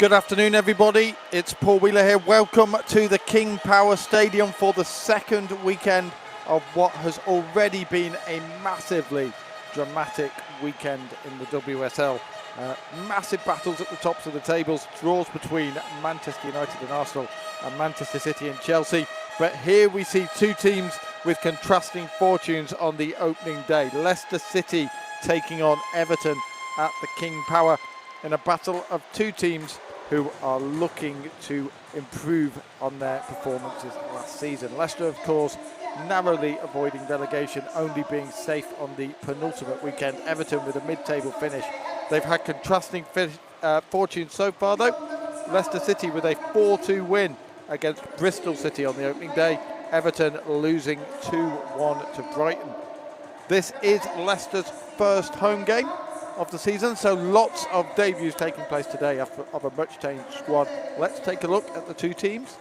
Good afternoon, everybody. It's Paul Wheeler here. Welcome to the King Power Stadium for the second weekend of what has already been a massively dramatic weekend in the WSL. Massive battles at the tops of the tables, draws between Manchester United and Arsenal and Manchester City and Chelsea. But here we see two teams with contrasting fortunes on the opening day. Leicester City taking on Everton at the King Power in a battle of two teams who are looking to improve on their performances last season. Leicester, of course, narrowly avoiding relegation, only being safe on the penultimate weekend. Everton with a mid-table finish. They've had contrasting fortunes so far, though. Leicester City with a 4-2 win against Bristol City on the opening day. Everton losing 2-1 to Brighton. This is Leicester's first home game of the season, so lots of debuts taking place today of a much changed squad. Let's take a look at the two teams,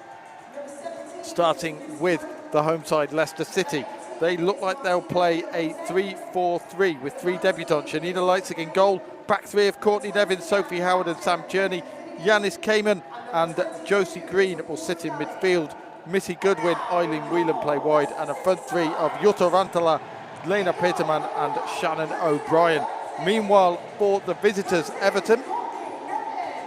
starting with the home side, Leicester City. They look like they'll play a 3-4-3 with three debutants. Janina Leitzig in goal, back three of Courtney Nevin, Sophie Howard and Sam Tierney. Yanis Kamen and Josie Green will sit in midfield. Missy Goodwin, Eileen Whelan play wide, and a front three of Jutta Rantala, Lena Peterman and Shannon O'Brien. Meanwhile, for the visitors, Everton,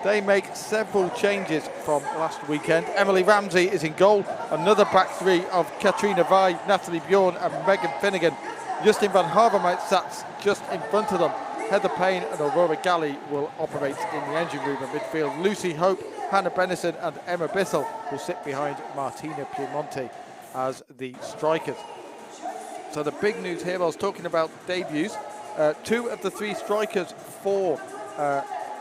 they make several changes from last weekend. Emily Ramsey is in goal. Another back three of Katrina Vai, Natalie Bjorn and Megan Finnegan. Justin van Havermaet sits just in front of them. Heather Payne and Aurora Galley will operate in the engine room at midfield. Lucy Hope, Hannah Bennison and Emma Bissell will sit behind Martina Piemonte as the strikers. So the big news here, I was talking about debuts. Two of the three strikers for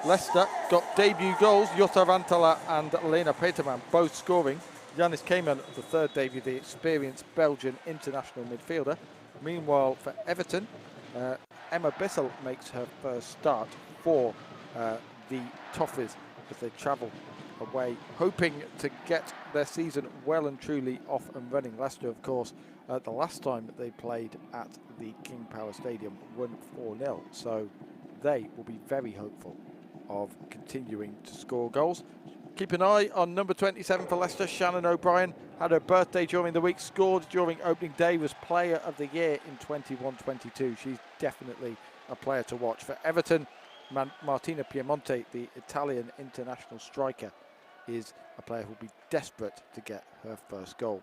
Leicester got debut goals. Jutta Rantala and Lena Peterman both scoring. Yanis Kamen, the third debut, the experienced Belgian international midfielder. Meanwhile, for Everton, Emma Bissell makes her first start for the Toffees as they travel away, hoping to get their season well and truly off and running. Leicester, of course, the last time they played at the King Power Stadium won 4-0, so they will be very hopeful of continuing to score goals. Keep an eye on number 27 for Leicester, Shannon O'Brien. Had her birthday during the week, scored during opening day, was Player of the Year in 21-22. She's definitely a player to watch. For Everton, Martina Piemonte, the Italian international striker, is a player who will be desperate to get her first goal.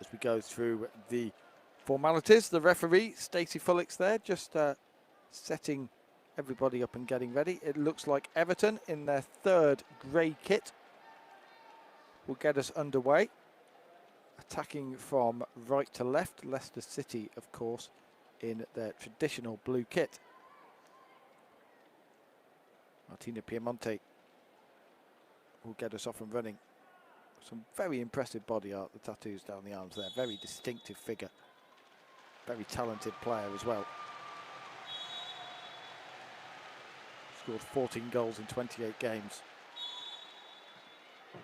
As we go through the formalities, the referee, Stacey Fullick's there, just setting everybody up and getting ready. It looks like Everton in their third grey kit will get us underway. Attacking from right to left, Leicester City, of course, in their traditional blue kit. Martina Piemonte will get us off and running. Some very impressive body art, the tattoos down the arms there. Very distinctive figure. Very talented player as well. Scored 14 goals in 28 games.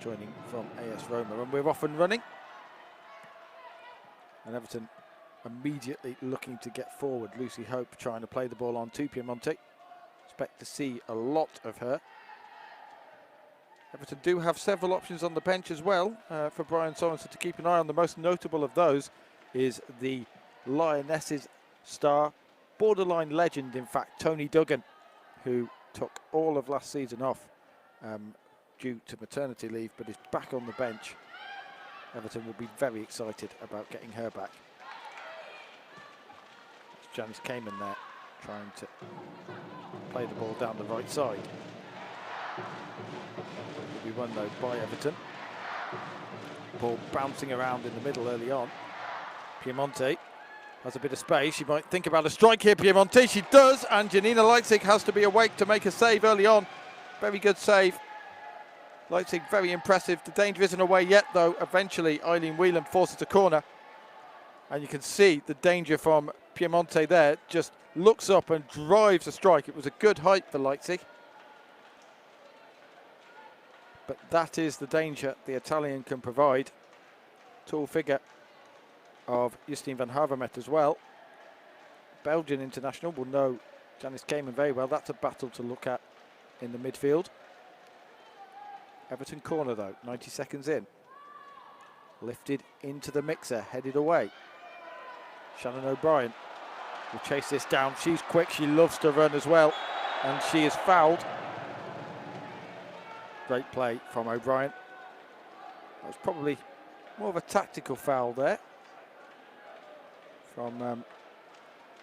Joining from AS Roma. And we're off and running. And Everton immediately looking to get forward. Lucy Hope trying to play the ball on to Piemonte. Expect to see a lot of her. Everton do have several options on the bench as well for Brian Sorensen to keep an eye on. The most notable of those is the Lionesses star, borderline legend in fact, Tony Duggan, who took all of last season off due to maternity leave, but is back on the bench. Everton will be very excited about getting her back. It's Janice Kamen there, trying to play the ball down the right side. Will be won though by Everton. Ball bouncing around in the middle early on. Piemonte has a bit of space. She might think about a strike here, Piemonte. She does, and Janina Leitzig has to be awake to make a save early on. Very good save. Leitzig very impressive. The danger isn't away yet though. Eventually Eileen Whelan forces a corner. And you can see the danger from Piemonte there. Just looks up and drives a strike. It was a good height for Leitzig. But that is the danger the Italian can provide. Tall figure of Justine van Havermaet as well. Belgian international will know Janice Kamen very well. That's a battle to look at in the midfield. Everton corner though, 90 seconds in. Lifted into the mixer, headed away. Shannon O'Brien will chase this down. She's quick, she loves to run as well. And she is fouled. Great play from O'Brien. That was probably more of a tactical foul there. From, I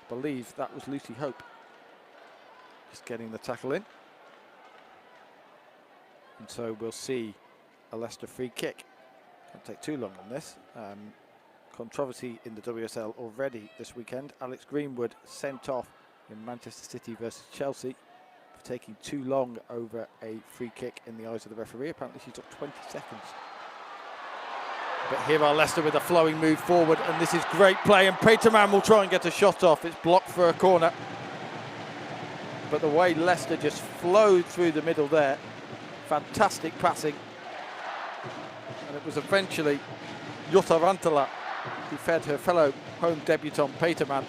believe that was Lucy Hope. Just getting the tackle in. And so we'll see a Leicester free kick. Can't take too long on this. Controversy in the WSL already this weekend. Alex Greenwood sent off in Manchester City versus Chelsea for taking too long over a free kick in the eyes of the referee. Apparently she took 20 seconds. But here are Leicester with a flowing move forward, and this is great play, and Peterman will try and get a shot off. It's blocked for a corner. But the way Leicester just flowed through the middle there, fantastic passing. And it was eventually Jutta Rantala who fed her fellow home debutant Peterman.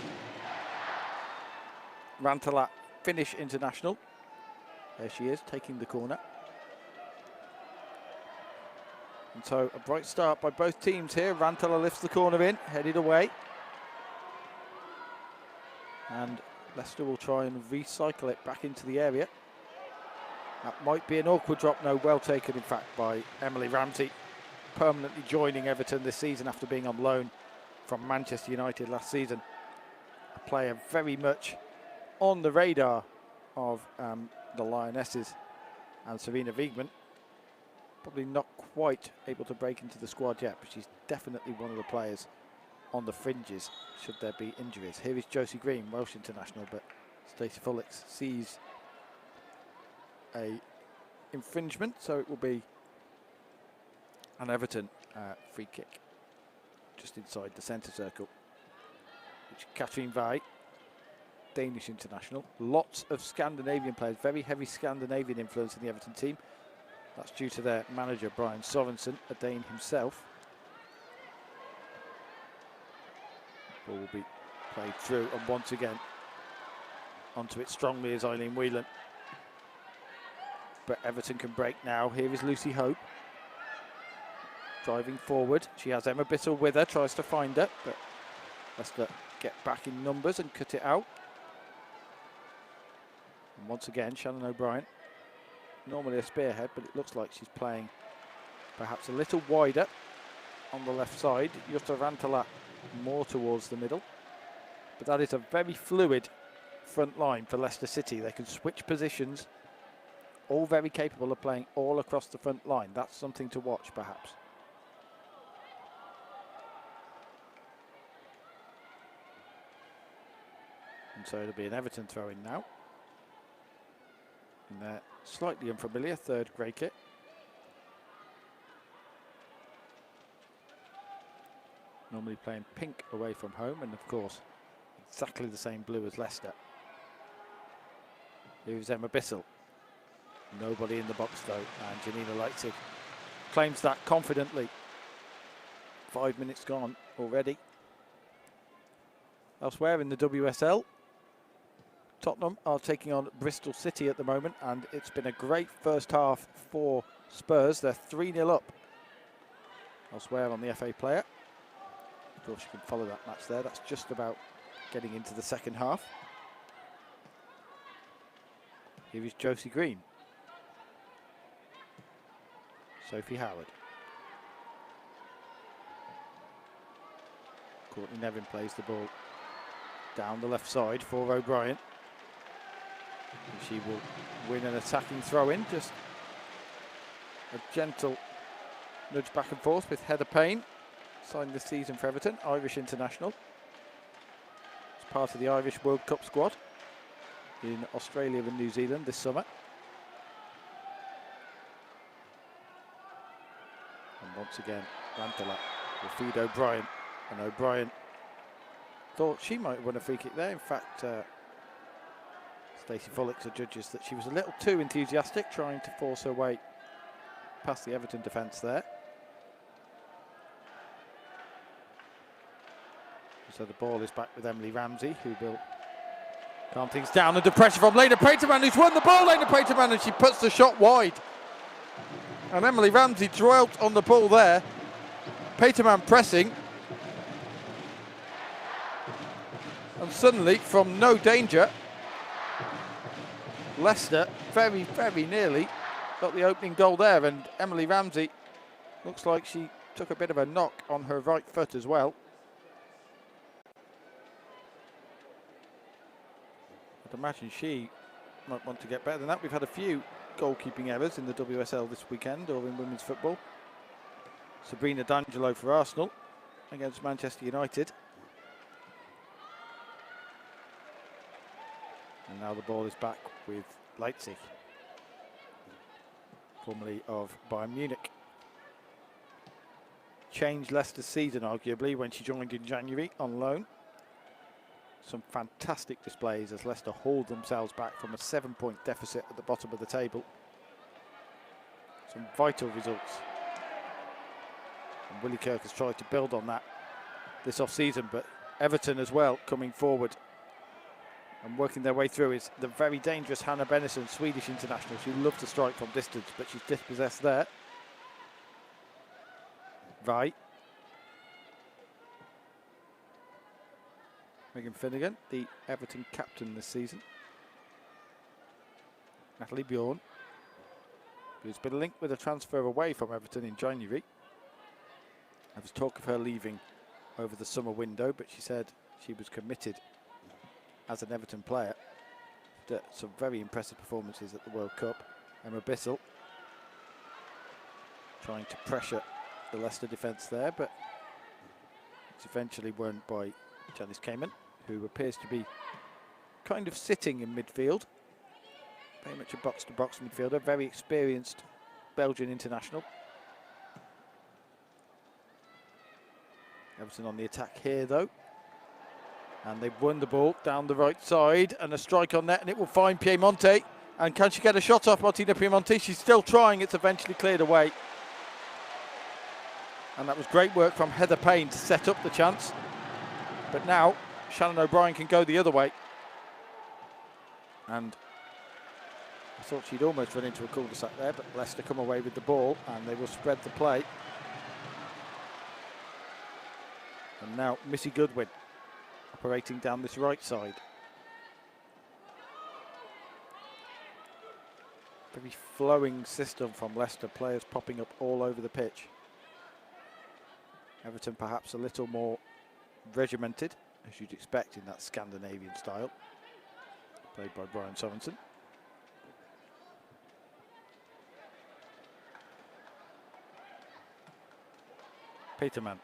Rantala, Finnish international. There she is, taking the corner. And so a bright start by both teams here. Rantala lifts the corner in, headed away. And Leicester will try and recycle it back into the area. That might be an awkward drop. No, well taken in fact by Emily Ramsey. Permanently joining Everton this season after being on loan from Manchester United last season. A player very much on the radar of the Lionesses and Serena Wiegman. Probably not quite able to break into the squad yet, but she's definitely one of the players on the fringes should there be injuries. Here is Josie Green, Welsh international, but Stacey Fullix sees a infringement, so it will be an Everton free kick just inside the centre circle, which Katrin Vai, Danish international. Lots of Scandinavian players, very heavy Scandinavian influence in the Everton team. That's due to their manager Brian Sorensen, a Dane himself. Ball will be played through, and once again onto it strongly is Eileen Whelan. But Everton can break now. Here is Lucy Hope driving forward. She has Emma Bissell with her, tries to find her, but Leicester get back in numbers and cut it out. And once again, Shannon O'Brien, normally a spearhead, but it looks like she's playing perhaps a little wider on the left side. Jutta Rantala more towards the middle. But that is a very fluid front line for Leicester City. They can switch positions, all very capable of playing all across the front line. That's something to watch, perhaps. And so it'll be an Everton throw-in now. And they're slightly unfamiliar, third grey kit. Normally playing pink away from home, and of course, exactly the same blue as Leicester. Here's Emma Bissell. Nobody in the box though, and Janina Leitzig claims that confidently. 5 minutes gone already. Elsewhere in the WSL, Tottenham are taking on Bristol City at the moment, and it's been a great first half for Spurs. They're 3-0 up. Elsewhere on the FA Player. Of course, you can follow that match there. That's just about getting into the second half. Here is Josie Green. Sophie Howard. Courtney Nevin plays the ball down the left side for O'Brien. And she will win an attacking throw-in. Just a gentle nudge back and forth with Heather Payne. Signed this season for Everton, Irish international. It's part of the Irish World Cup squad in Australia and New Zealand this summer. And once again, Rantala will feed O'Brien. And O'Brien thought she might win a free kick there. In fact, Stacey Fullix judges that she was a little too enthusiastic, trying to force her way past the Everton defence there. So the ball is back with Emily Ramsey, who will Calm things down under pressure from Lena Peterman, who's won the ball. Lena Peterman, and she puts the shot wide. And Emily Ramsey dwelt on the ball there. Peterman pressing. And suddenly, from no danger, Leicester very, very nearly got the opening goal there. And Emily Ramsey looks like she took a bit of a knock on her right foot as well. I'd imagine she might want to get better than that. We've had a few goalkeeping errors in the WSL this weekend, or in women's football. Sabrina D'Angelo for Arsenal against Manchester United. And now the ball is back with Leipzig, formerly of Bayern Munich. Changed Leicester's season, arguably, when she joined in January on loan. Some fantastic displays as Leicester hauled themselves back from a 7-point deficit at the bottom of the table. Some vital results. And Willie Kirk has tried to build on that this off-season, but Everton as well coming forward and working their way through is the very dangerous Hannah Bennison, Swedish international. She loves to strike from distance, but she's dispossessed there. Vi. Megan Finnegan, the Everton captain this season. Natalie Bjorn, who's been linked with a transfer away from Everton in January. There was talk of her leaving over the summer window, but she said she was committed as an Everton player. Some very impressive performances at the World Cup. Emma Bissell trying to pressure the Leicester defence there, but it's eventually won by Janice Kamen, who appears to be kind of sitting in midfield. Very much a box-to-box midfielder, very experienced Belgian international. Everton on the attack here though. And they've won the ball down the right side, and a strike on net, and it will find Piemonte. And can she get a shot off Martina Piemonte? She's still trying, it's eventually cleared away. And that was great work from Heather Payne to set up the chance. But now Shannon O'Brien can go the other way. And I thought she'd almost run into a cul-de-sac there, but Leicester come away with the ball and they will spread the play. And now Missy Goodwin operating down this right side. Very flowing system from Leicester, players popping up all over the pitch. Everton perhaps a little more regimented, as you'd expect in that Scandinavian style, played by Brian Sorensen. Peterman.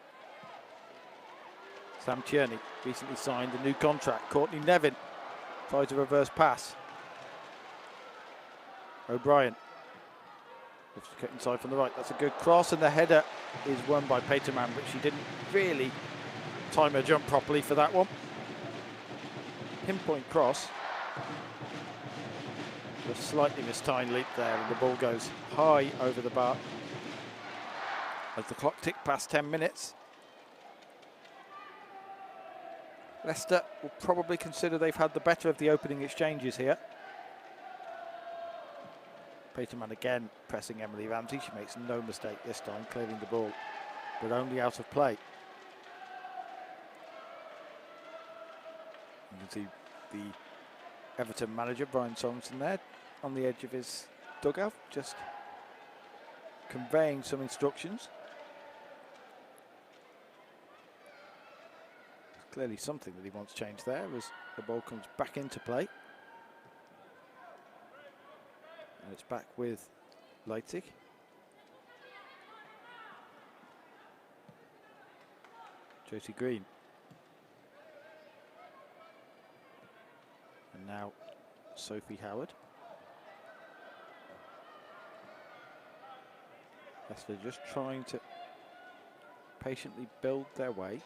Sam Tierney recently signed a new contract. Courtney Nevin tries a reverse pass. O'Brien looks to cut inside from the right. That's a good cross, and the header is won by Peterman, but she didn't really time her jump properly for that one. Pinpoint cross. A slightly mistimed leap there, and the ball goes high over the bar as the clock ticked past 10 minutes. Leicester will probably consider they've had the better of the opening exchanges here. Peterman again pressing Emily Ramsey. She makes no mistake this time, clearing the ball, but only out of play. You can see the Everton manager, Brian Sorensen, there on the edge of his dugout, just conveying some instructions. Clearly something that he wants changed there as the ball comes back into play. And it's back with Leipzig. Josie Green. And now Sophie Howard. Leicester just trying to patiently build their way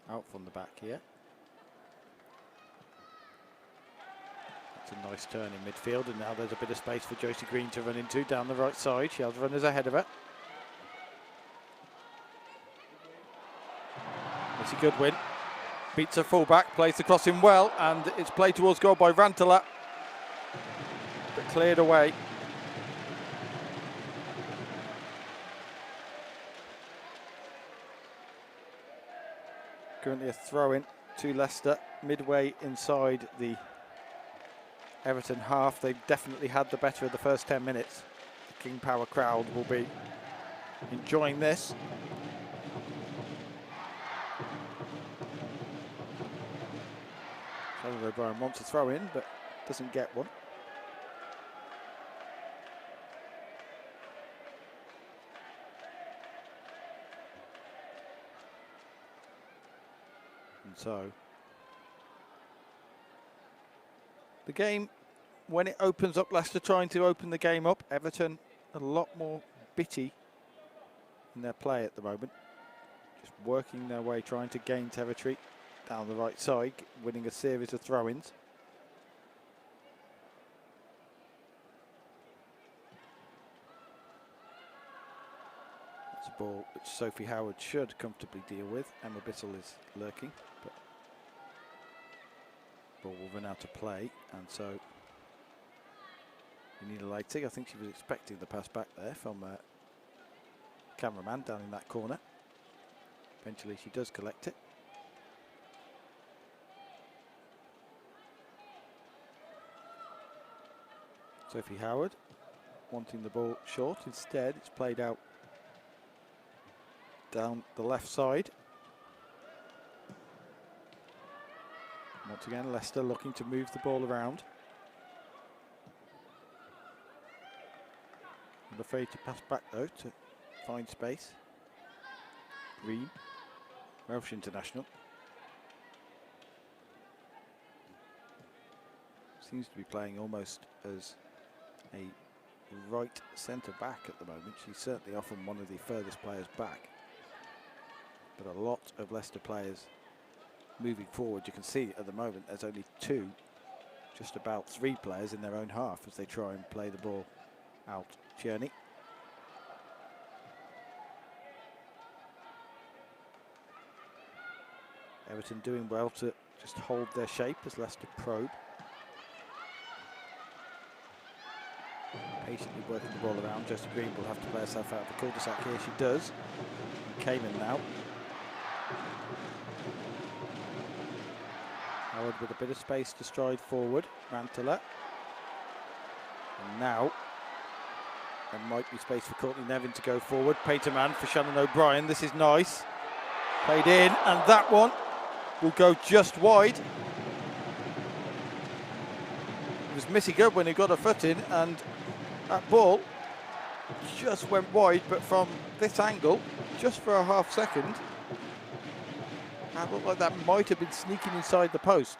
out from the back here. That's a nice turn in midfield, and now there's a bit of space for Josie Green to run into down the right side. She has runners ahead of her. Missy Goodwin Beats her fullback, plays the crossing well, and it's played towards goal by Rantalat, but cleared away. Currently a throw-in to Leicester, midway inside the Everton half. They've definitely had the better of the first 10 minutes. The King Power crowd will be enjoying this. O'Brien wants a throw in, but doesn't get one. And so the game, when it opens up, Leicester trying to open the game up. Everton a lot more bitty in their play at the moment. Just working their way, trying to gain territory down the right side, winning a series of throw-ins. That's a ball which Sophie Howard should comfortably deal with. Emma Bissell is lurking, but ball will run out of play, and so Nina Leitig, I think she was expecting the pass back there from cameraman down in that corner. Eventually she does collect it. Sophie Howard wanting the ball short. Instead, it's played out down the left side. Once again, Leicester looking to move the ball around. I'm afraid to pass back though to find space. Green, Welsh international. Seems to be playing almost as a right centre back at the moment. She's certainly often one of the furthest players back. But a lot of Leicester players moving forward. You can see at the moment there's only two, just about three players in their own half as they try and play the ball out. Tierney. Everton doing well to just hold their shape as Leicester probe. Patiently working the ball around. Josie Green will have to play herself out of the cul-de-sac here. She does. Cayman now. Howard with a bit of space to stride forward. Rantalat. And now there might be space for Courtney Nevin to go forward. Paterman for Shannon O'Brien. This is nice. Played in, and that one will go just wide. It was Missy Goodwin who got her foot in, and that ball just went wide, but from this angle, just for a half second, it looked like that might have been sneaking inside the post.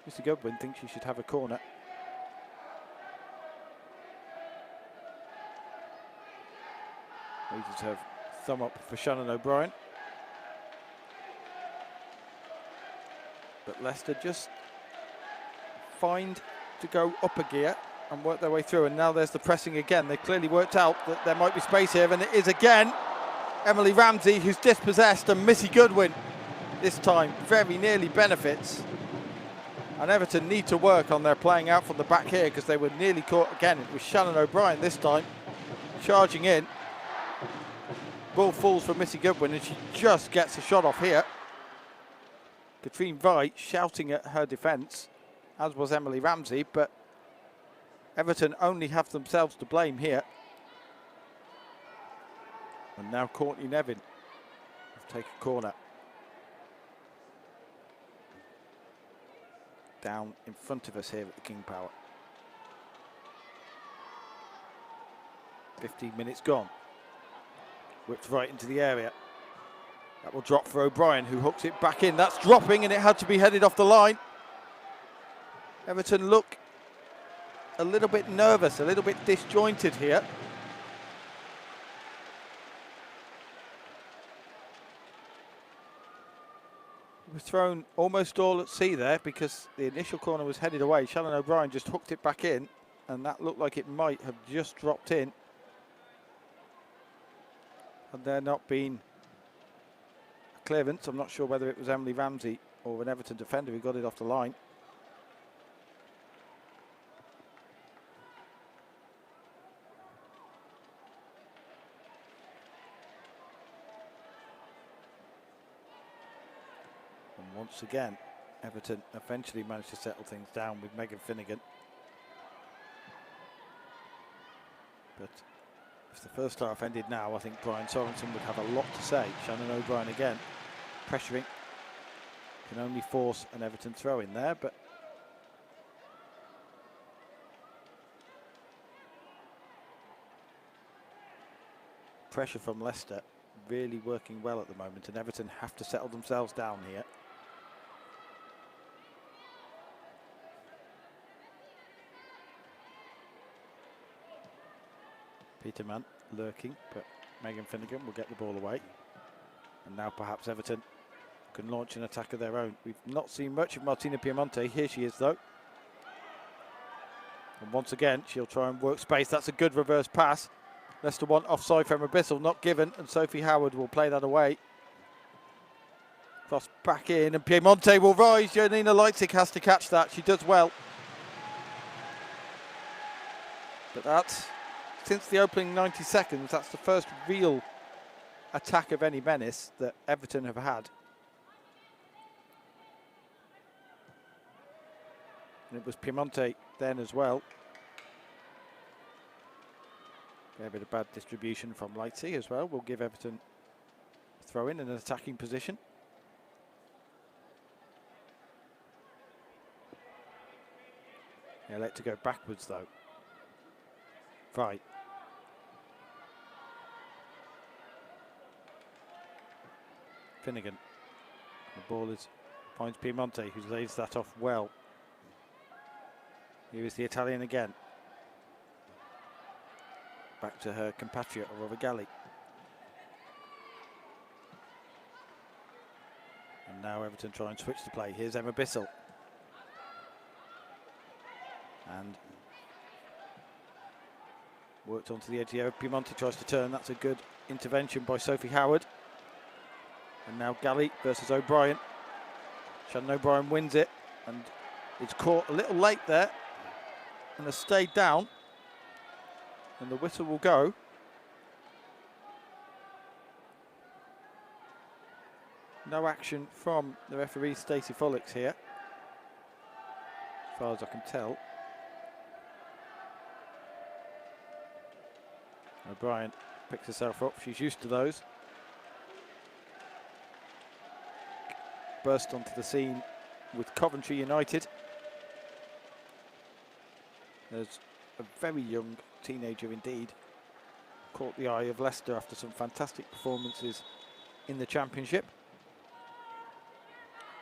Missy Goodwin thinks she should have a corner. Raises her thumb up for Shannon O'Brien. But Leicester just find to go up a gear and work their way through, and now there's the pressing again. They clearly worked out that there might be space here, and it is again Emily Ramsey who's dispossessed, and Missy Goodwin this time very nearly benefits. And Everton need to work on their playing out from the back here because they were nearly caught again. It was Shannon O'Brien this time charging in. Ball falls for Missy Goodwin, and she just gets a shot off here. Katrine Veit shouting at her defence, as was Emily Ramsey, but Everton only have themselves to blame here. And now Courtney Nevin will take a corner. Down in front of us here at the King Power. 15 minutes gone. Whipped right into the area. That will drop for O'Brien, who hooks it back in. That's dropping, and it had to be headed off the line. Everton look a little bit nervous, a little bit disjointed here. It was thrown almost all at sea there because the initial corner was headed away. Shannon O'Brien just hooked it back in, and that looked like it might have just dropped in. And there not been clearance. I'm not sure whether it was Emily Ramsey or an Everton defender who got it off the line. And once again, Everton eventually managed to settle things down with Megan Finnegan. But if the first half ended now, I think Brian Sorensen would have a lot to say. Shannon O'Brien again, pressuring. Can only force an Everton throw in there, but pressure from Leicester really working well at the moment, and Everton have to settle themselves down here. Peterman lurking, but Megan Finnegan will get the ball away. And now perhaps Everton can launch an attack of their own. We've not seen much of Martina Piemonte. Here she is though. And once again, she'll try and work space. That's a good reverse pass. Leicester want offside from Bissell, not given, and Sophie Howard will play that away. Cross back in, and Piemonte will rise. Janina Leitzig has to catch that. She does well. But that's, since the opening 90 seconds, that's the first real attack of any menace that Everton have had. And it was Piemonte then as well. A bit of bad distribution from Leitzig as well. Will give Everton a throw in an attacking position. They elect to go backwards though. Right. Finnegan. The ball is finds Piemonte, who lays that off well. Here is the Italian again. Back to her compatriot, Aurora Galli. And now Everton try and switch the play. Here's Emma Bissell. And worked onto the edge here. Piemonte tries to turn. That's a good intervention by Sophie Howard. And now Galli versus O'Brien. Shannon O'Brien wins it. And it's caught a little late there. And has stayed down. And the whistle will go. No action from the referee Stacey Follix here, as far as I can tell. O'Brien picks herself up. She's used to those. Burst onto the scene with Coventry United. There's a very young teenager indeed. Caught the eye of Leicester after some fantastic performances in the Championship.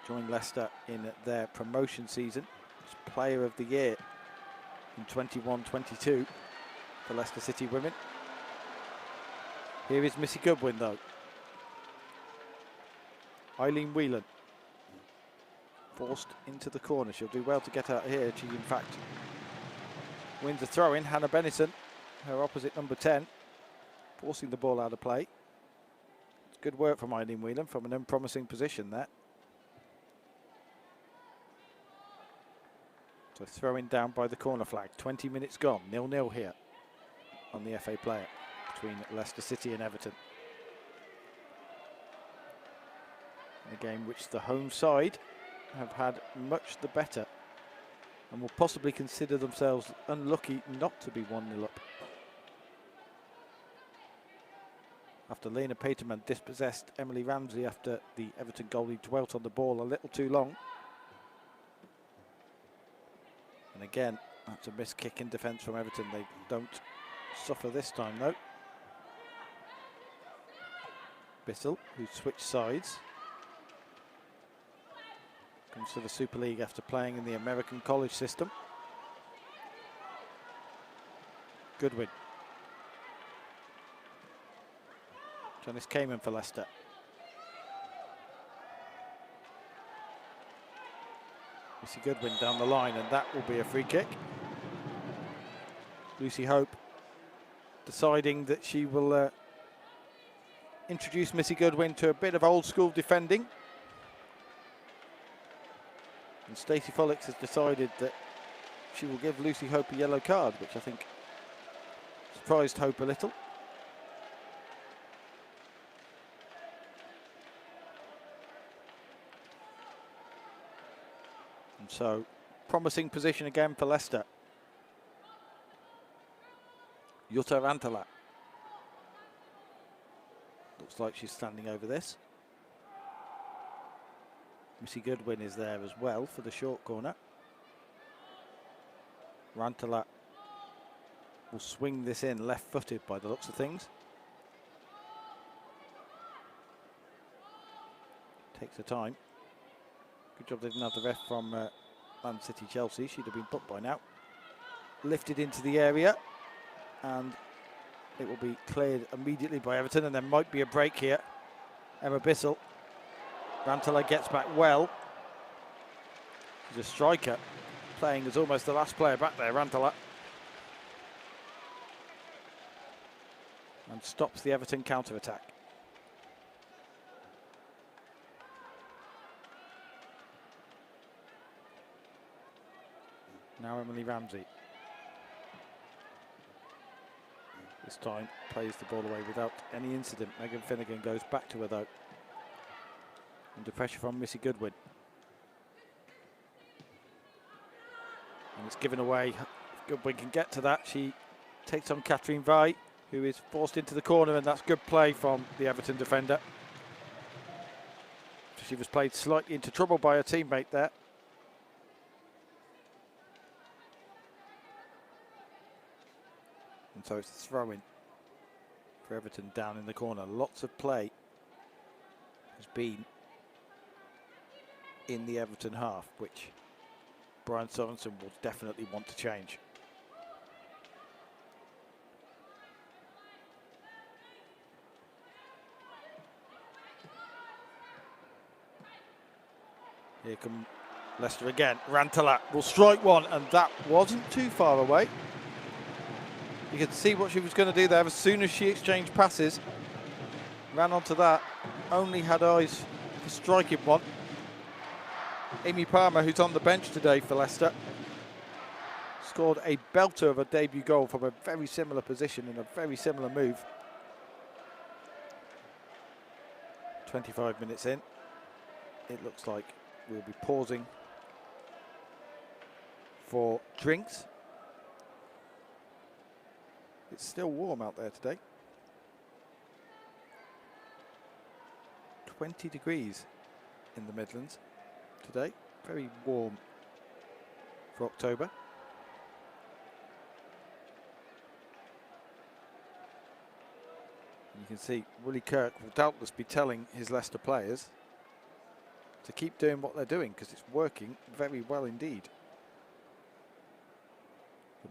Joined Leicester in their promotion season as Player of the Year in 21-22 for Leicester City women. Here is Missy Goodwin though. Eileen Whelan forced into the corner. She'll do well to get out here. She in fact wins the throw-in. Hannah Bennison, her opposite number 10, forcing the ball out of play. It's good work from Eileen Whelan from an unpromising position there. So throw-in down by the corner flag. 20 minutes gone. 0-0 here on the FA Player between Leicester City and Everton. In a game which the home side have had much the better and will possibly consider themselves unlucky not to be 1-0 up. After Lena Peterman dispossessed Emily Ramsey after the Everton goalie dwelt on the ball a little too long. And again, that's a missed kick in defence from Everton. They don't suffer this time though. Bissell, who switched sides, comes to the Super League after playing in the American college system. Goodwin. Janice Kamen for Leicester. Lucy Goodwin down the line, and that will be a free kick. Lucy Hope deciding that she will introduced Missy Goodwin to a bit of old school defending. And Stacey Follix has decided that she will give Lucy Hope a yellow card, which I think surprised Hope a little. And so, promising position again for Leicester. Jutta Rantala. Looks like she's standing over this. Missy Goodwin is there as well for the short corner. Rantala will swing this in left-footed by the looks of things. Takes her time. Good job they didn't have the ref from Man City Chelsea. She'd have been booked by now. Lifted into the area, and it will be cleared immediately by Everton, and there might be a break here. Emma Bissell. Rantala gets back well. She's a striker, playing as almost the last player back there, Rantala. And stops the Everton counter-attack. Now Emily Ramsey. This time plays the ball away without any incident. Megan Finnegan goes back to her though. Under pressure from Missy Goodwin. And it's given away. If Goodwin can get to that, she takes on Catherine Vai, who is forced into the corner, and that's good play from the Everton defender. She was played slightly into trouble by her teammate there. And so it's a throw-in for Everton down in the corner. Lots of play has been in the Everton half, which Brian Sorensen will definitely want to change. Here come Leicester again. Rantala will strike one, and that wasn't too far away. You could see what she was going to do there as soon as she exchanged passes. Ran onto that, only had eyes for striking one. Amy Palmer, who's on the bench today for Leicester, scored a belter of a debut goal from a very similar position in a very similar move. 25 minutes in, it looks like we'll be pausing for drinks. It's still warm out there today. 20 degrees in the Midlands today. Very warm for October. You can see Willie Kirk will doubtless be telling his Leicester players to keep doing what they're doing, because it's working very well indeed.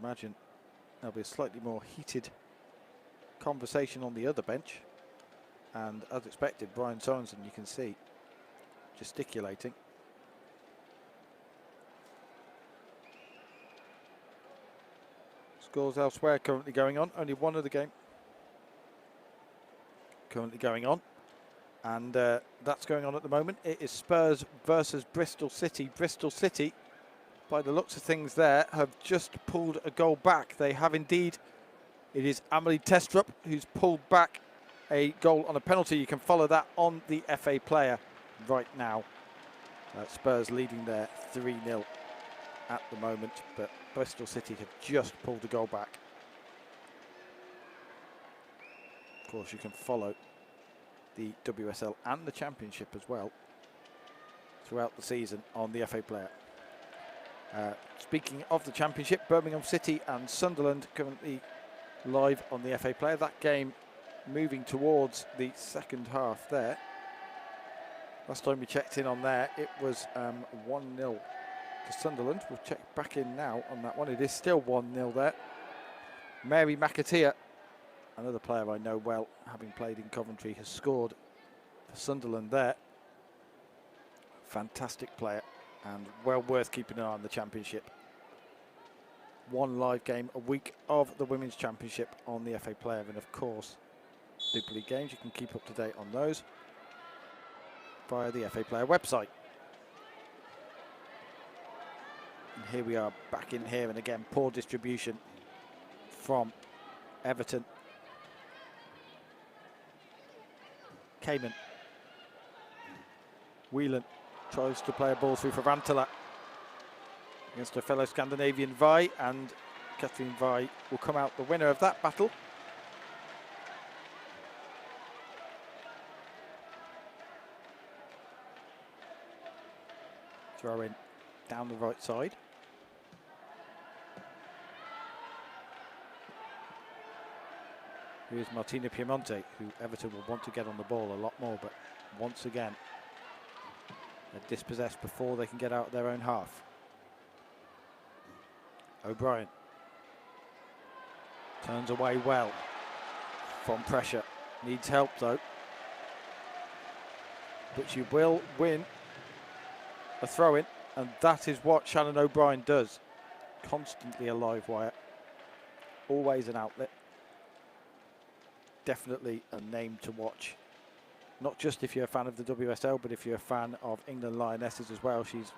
Imagine there'll be a slightly more heated conversation on the other bench, and as expected, Brian Sorensen, you can see, gesticulating. Scores elsewhere currently going on. Only one other game currently going on, and that's going on at the moment. It is Spurs versus Bristol City. Bristol City, by the looks of things there, have just pulled a goal back. They have indeed. It is Amelie Testrup who's pulled back a goal on a penalty. You can follow that on the FA Player right now. Spurs leading there 3-0 at the moment, but Bristol City have just pulled the goal back. Of course, you can follow the WSL and the Championship as well throughout the season on the FA Player. Speaking of the Championship, Birmingham City and Sunderland currently live on the FA Player. That game moving towards the second half there. Last time we checked in on there, it was 1-0 to Sunderland. We'll check back in now on that one. It is still 1-0 there. Mary McAteer, another player I know well, having played in Coventry, has scored for Sunderland there. Fantastic player, and well worth keeping an eye on the Championship. One live game a week of the Women's Championship on the FA Player, and of course Super League games. You can keep up to date on those via the FA Player website. And here we are back in here, and again, poor distribution from Everton. Cayman. Whelan tries to play a ball through for Rantala against her fellow Scandinavian Vi, and Kathleen Vi will come out the winner of that battle. Throw in down the right side. Here's Martina Piemonte, who Everton will want to get on the ball a lot more, but once again, they're dispossessed before they can get out of their own half. O'Brien turns away well from pressure. Needs help though. But she will win a throw-in, and that is what Shannon O'Brien does. Constantly a live wire. Always an outlet. Definitely a name to watch. Not just if you're a fan of the WSL, but if you're a fan of England Lionesses as well. She's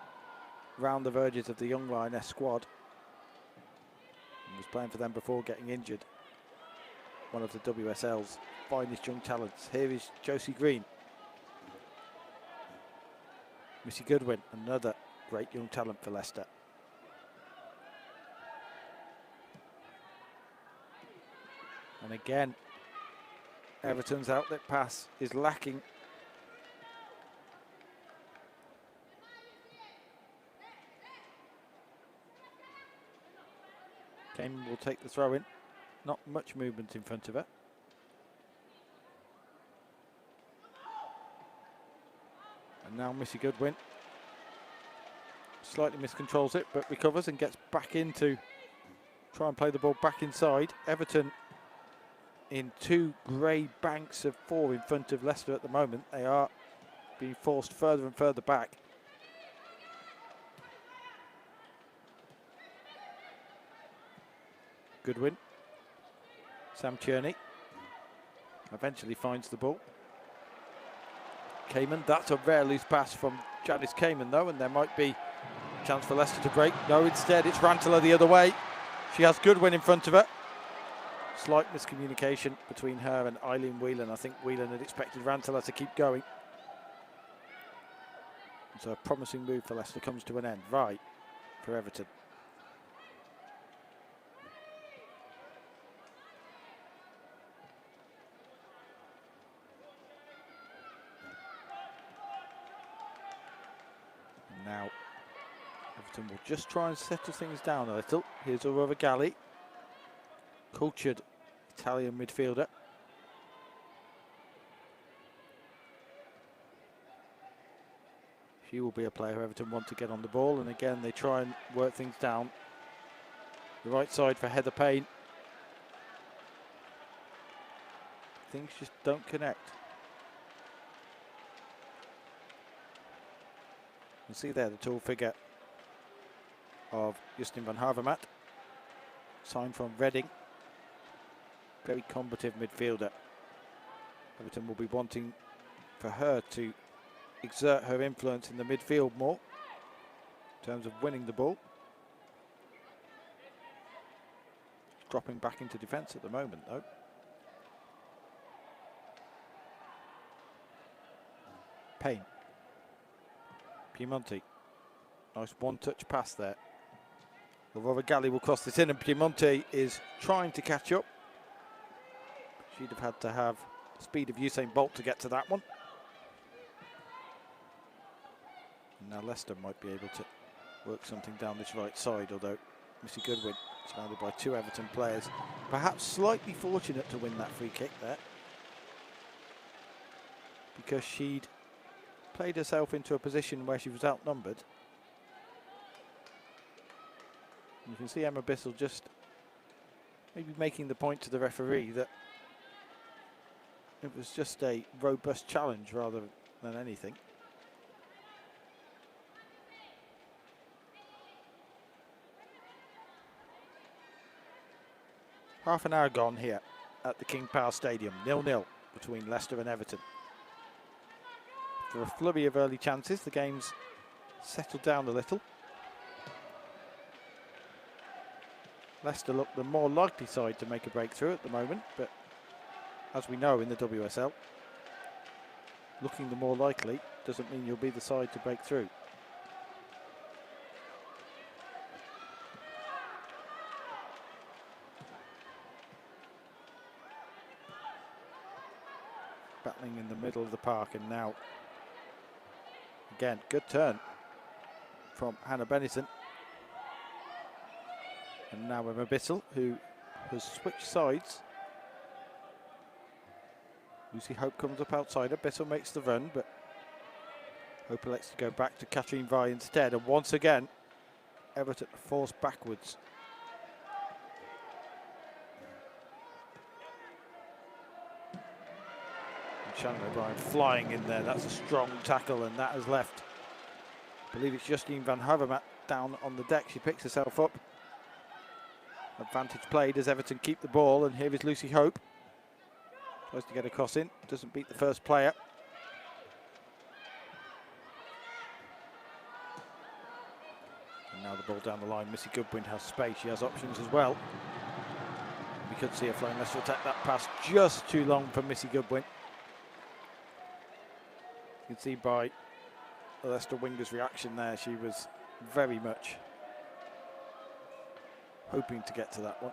round the verges of the young Lioness squad. And was playing for them before getting injured. One of the WSL's finest young talents. Here is Josie Green. Missy Goodwin, another great young talent for Leicester. And again, Everton's outlet pass is lacking. Cayman will take the throw in. Not much movement in front of her. And now Missy Goodwin slightly miscontrols it, but recovers and gets back into try and play the ball back inside. Everton in two grey banks of four in front of Leicester at the moment. They are being forced further and further back. Goodwin. Sam Tierney eventually finds the ball. Cayman, that's a rare loose pass from Janice Cayman though, and there might be a chance for Leicester to break. No, instead it's Rantala the other way. She has Goodwin in front of her. Slight miscommunication between her and Eileen Whelan. I think Whelan had expected Rantala to keep going. So a promising move for Leicester comes to an end. Right for Everton. And now Everton will just try and settle things down a little. Here's Aurora Galli. Cultured Italian midfielder. She will be a player who Everton want to get on the ball, and again they try and work things down. The right side for Heather Payne. Things just don't connect. You can see there the tall figure of Justin van Havermaet, signed from Reading. Very combative midfielder. Everton will be wanting for her to exert her influence in the midfield more in terms of winning the ball. Dropping back into defence at the moment though. Payne. Piemonte. Nice one-touch pass there. Aurora Galli will cross this in, and Piemonte is trying to catch up. She'd have had to have the speed of Usain Bolt to get to that one. And now Leicester might be able to work something down this right side, although Missy Goodwin, surrounded by two Everton players, perhaps slightly fortunate to win that free kick there, because she'd played herself into a position where she was outnumbered. And you can see Emma Bissell just maybe making the point to the referee that it was just a robust challenge rather than anything. Half an hour gone here at the King Power Stadium, 0-0. between Leicester and Everton. After a flurry of early chances, the game's settled down a little. Leicester look the more likely side to make a breakthrough at the moment, but as we know in the WSL, looking the more likely doesn't mean you'll be the side to break through. Battling in the middle of the park, and now again, good turn from Hannah Bennison. And now Emma Bissell, who has switched sides. Lucy Hope comes up outside her. Bissell makes the run, but Hope elects to go back to Katrine Vry instead. And once again, Everton forced backwards. And Shannon O'Brien flying in there. That's a strong tackle, and that has left, I believe it's Justine van Havermaet down on the deck. She picks herself up. Advantage played as Everton keep the ball, and here is Lucy Hope. Tries to get a cross in, doesn't beat the first player. And now the ball down the line. Missy Goodwin has space, she has options as well. We could see her flowing. Leicester attack that pass just too long for Missy Goodwin. You can see by the Leicester winger's reaction there, she was very much hoping to get to that one.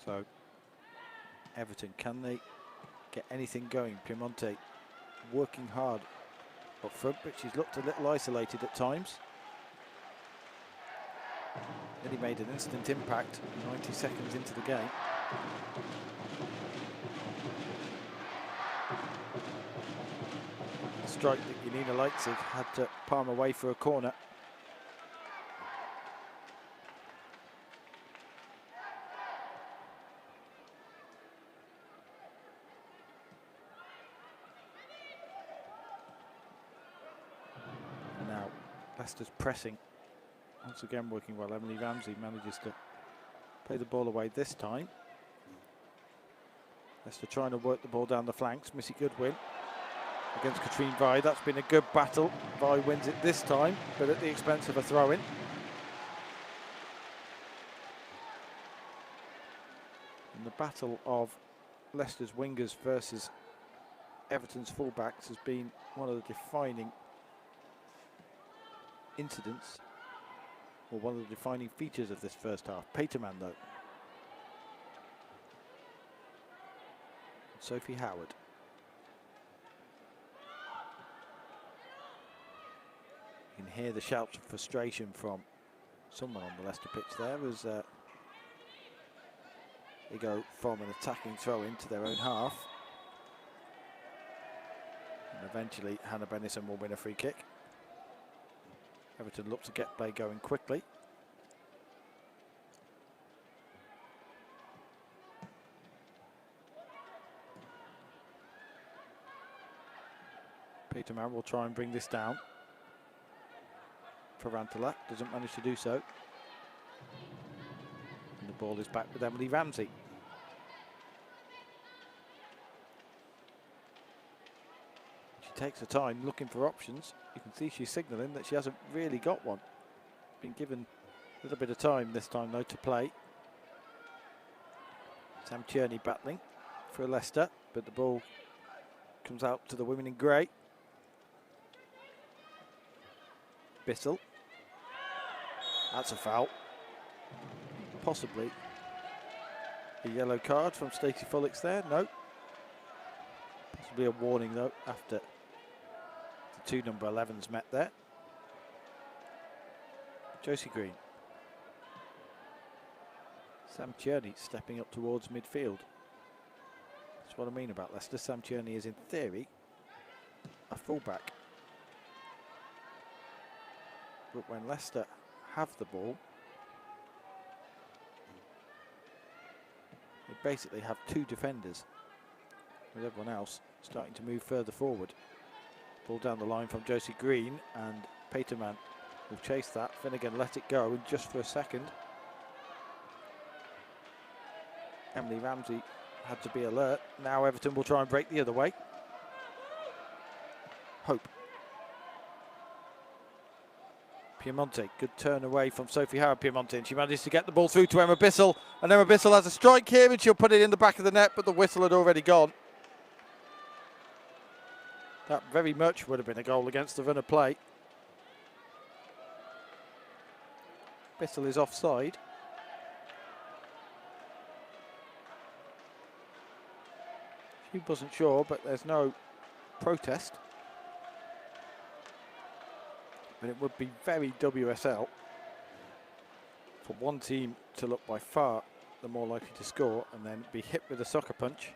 So, Everton, can they get anything going? Piemonte working hard up front, but she's looked a little isolated at times. Nearly made an instant impact 90 seconds into the game. The strike that Janina Leipzig had to palm away for a corner. Now Leicester's pressing. Once again working well. Emily Ramsey manages to play the ball away this time. Leicester trying to work the ball down the flanks. Missy Goodwin against Katrine Vry. That's been a good battle. Vry wins it this time, but at the expense of a throw-in. And the battle of Leicester's wingers versus Everton's fullbacks has been one of the defining incidents, or one of the defining features of this first half. Peterman, though. And Sophie Howard. You can hear the shouts of frustration from someone on the Leicester pitch there as they go from an attacking throw into their own half. And eventually Hannah Bennison will win a free kick. Everton look to get play going quickly. Peterman will try and bring this down. Ferrantala doesn't manage to do so. And the ball is back with Emily Ramsey. She takes her time looking for options. You can see she's signalling that she hasn't really got one. Been given a little bit of time this time though to play. Sam Tierney battling for Leicester, but the ball comes out to the women in grey. Bissell. That's a foul. Possibly a yellow card from Stacey Fullix there. No. Possibly a warning though after the two number 11s met there. Josie Green. Sam Tierney stepping up towards midfield. That's what I mean about Leicester. Sam Tierney is in theory a fullback. But when Leicester have the ball, they basically have two defenders, with everyone else starting to move further forward. Ball down the line from Josie Green, and Peterman will chase that. Finnegan let it go just for a second. Emily Ramsey had to be alert. Now Everton will try and break the other way. Hope. Piemonte, good turn away from Sophie Howard Piemonte, and she managed to get the ball through to Emma Bissell, and Emma Bissell has a strike here, and she'll put it in the back of the net, but the whistle had already gone. That very much would have been a goal against the run of play. Bissell is offside. She wasn't sure, but there's no protest. But it would be very WSL for one team to look by far the more likely to score and then be hit with a sucker punch.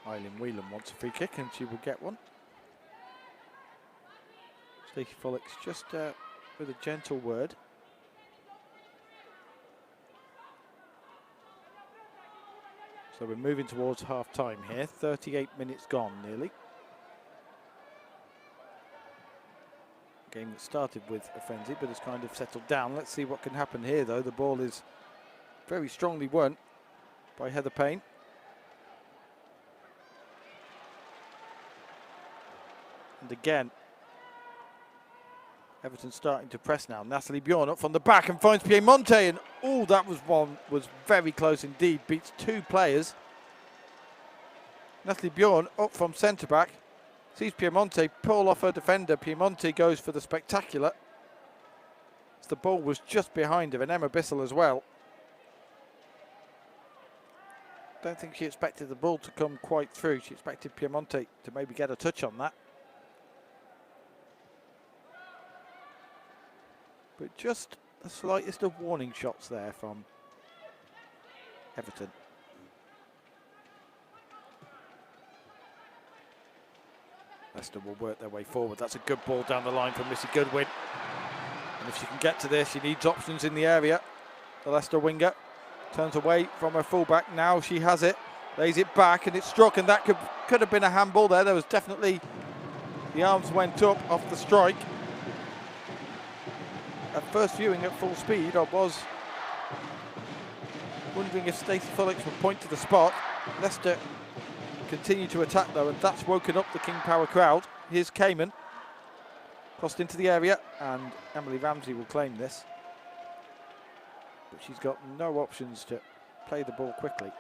Eileen Whelan wants a free kick and she will get one. Stacey Follix just with a gentle word. So we're moving towards half time here. 38 minutes gone nearly. Game that started with a frenzy but has kind of settled down. Let's see what can happen here though. The ball is very strongly won by Heather Payne. And again, Everton starting to press now. Natalie Bjorn up from the back and finds Piemonte, and oh, that was very close indeed. Beats two players. Natalie Bjorn up from centre back, sees Piemonte pull off her defender. Piemonte goes for the spectacular. As the ball was just behind her, and Emma Bissell as well. Don't think she expected the ball to come quite through. She expected Piemonte to maybe get a touch on that. But just the slightest of warning shots there from Everton. Leicester will work their way forward. That's a good ball down the line from Missy Goodwin. And if she can get to this, she needs options in the area. The Leicester winger turns away from her fullback. Now she has it, lays it back, and it's struck, and that could have been a handball there. There was definitely, the arms went up off the strike. At first viewing at full speed, I was wondering if Stacey Follix would point to the spot. Leicester continue to attack though, and that's woken up the King Power crowd. Here's Cayman, crossed into the area, and Emily Ramsey will claim this. But she's got no options to play the ball quickly.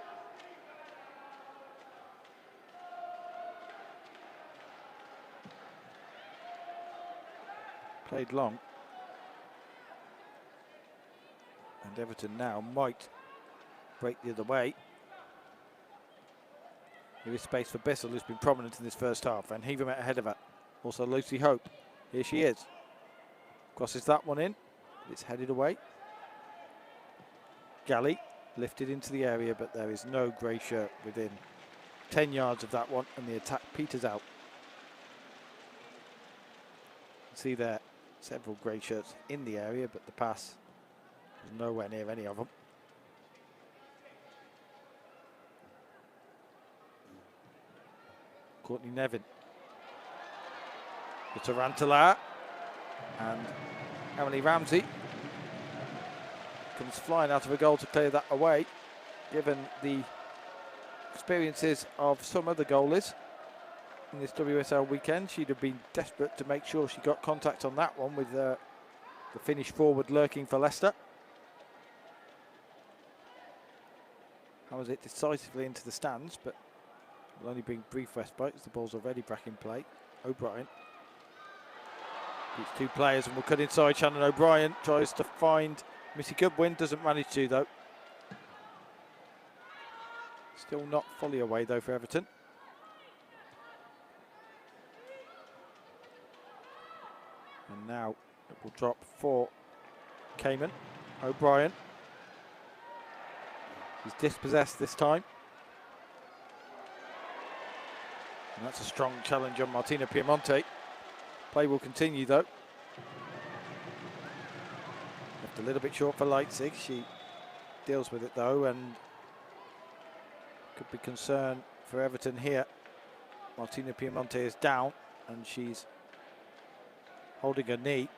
Played long. And Everton now might break the other way. There is space for Bissell, who's been prominent in this first half, and Heaver met ahead of her. Also Lucy Hope. Here she is. Crosses that one in. It's headed away. Galley lifted into the area, but there is no grey shirt within 10 yards of that one, and the attack peters out. You see there several grey shirts in the area, but the pass was nowhere near any of them. Courtney Nevin. The Tarantula, and Emily Ramsey comes flying out of a goal to clear that away, given the experiences of some other goalies in this WSL weekend. She'd have been desperate to make sure she got contact on that one with the Finnish forward lurking for Leicester. Hammers it decisively into the stands, but will only bring brief respite as the ball's already back in play. O'Brien beats two players and will cut inside. Shannon O'Brien tries to find Missy Goodwin, doesn't manage to though. Still not fully away though for Everton. And now it will drop for Cayman. O'Brien. He's dispossessed this time. And that's a strong challenge on Martina Piemonte. Play will continue though. Left a little bit short for Leipzig. She deals with it though, and could be concern for Everton here. Martina Piemonte is down and she's holding her knee.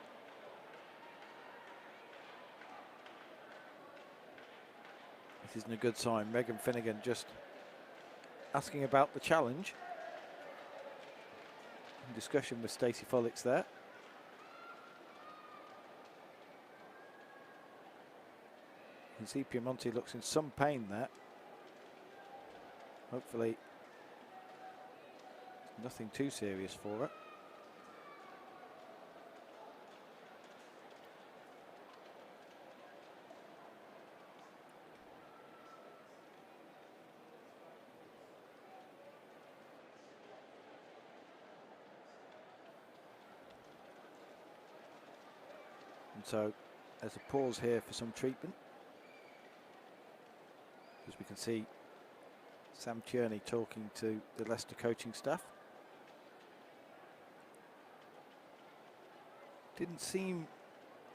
This isn't a good sign. Megan Finnegan just asking about the challenge. In discussion with Stacey Follix there. You can see Piemonte looks in some pain there. Hopefully nothing too serious for her. And so there's a pause here for some treatment. As we can see Sam Tierney talking to the Leicester coaching staff. Didn't seem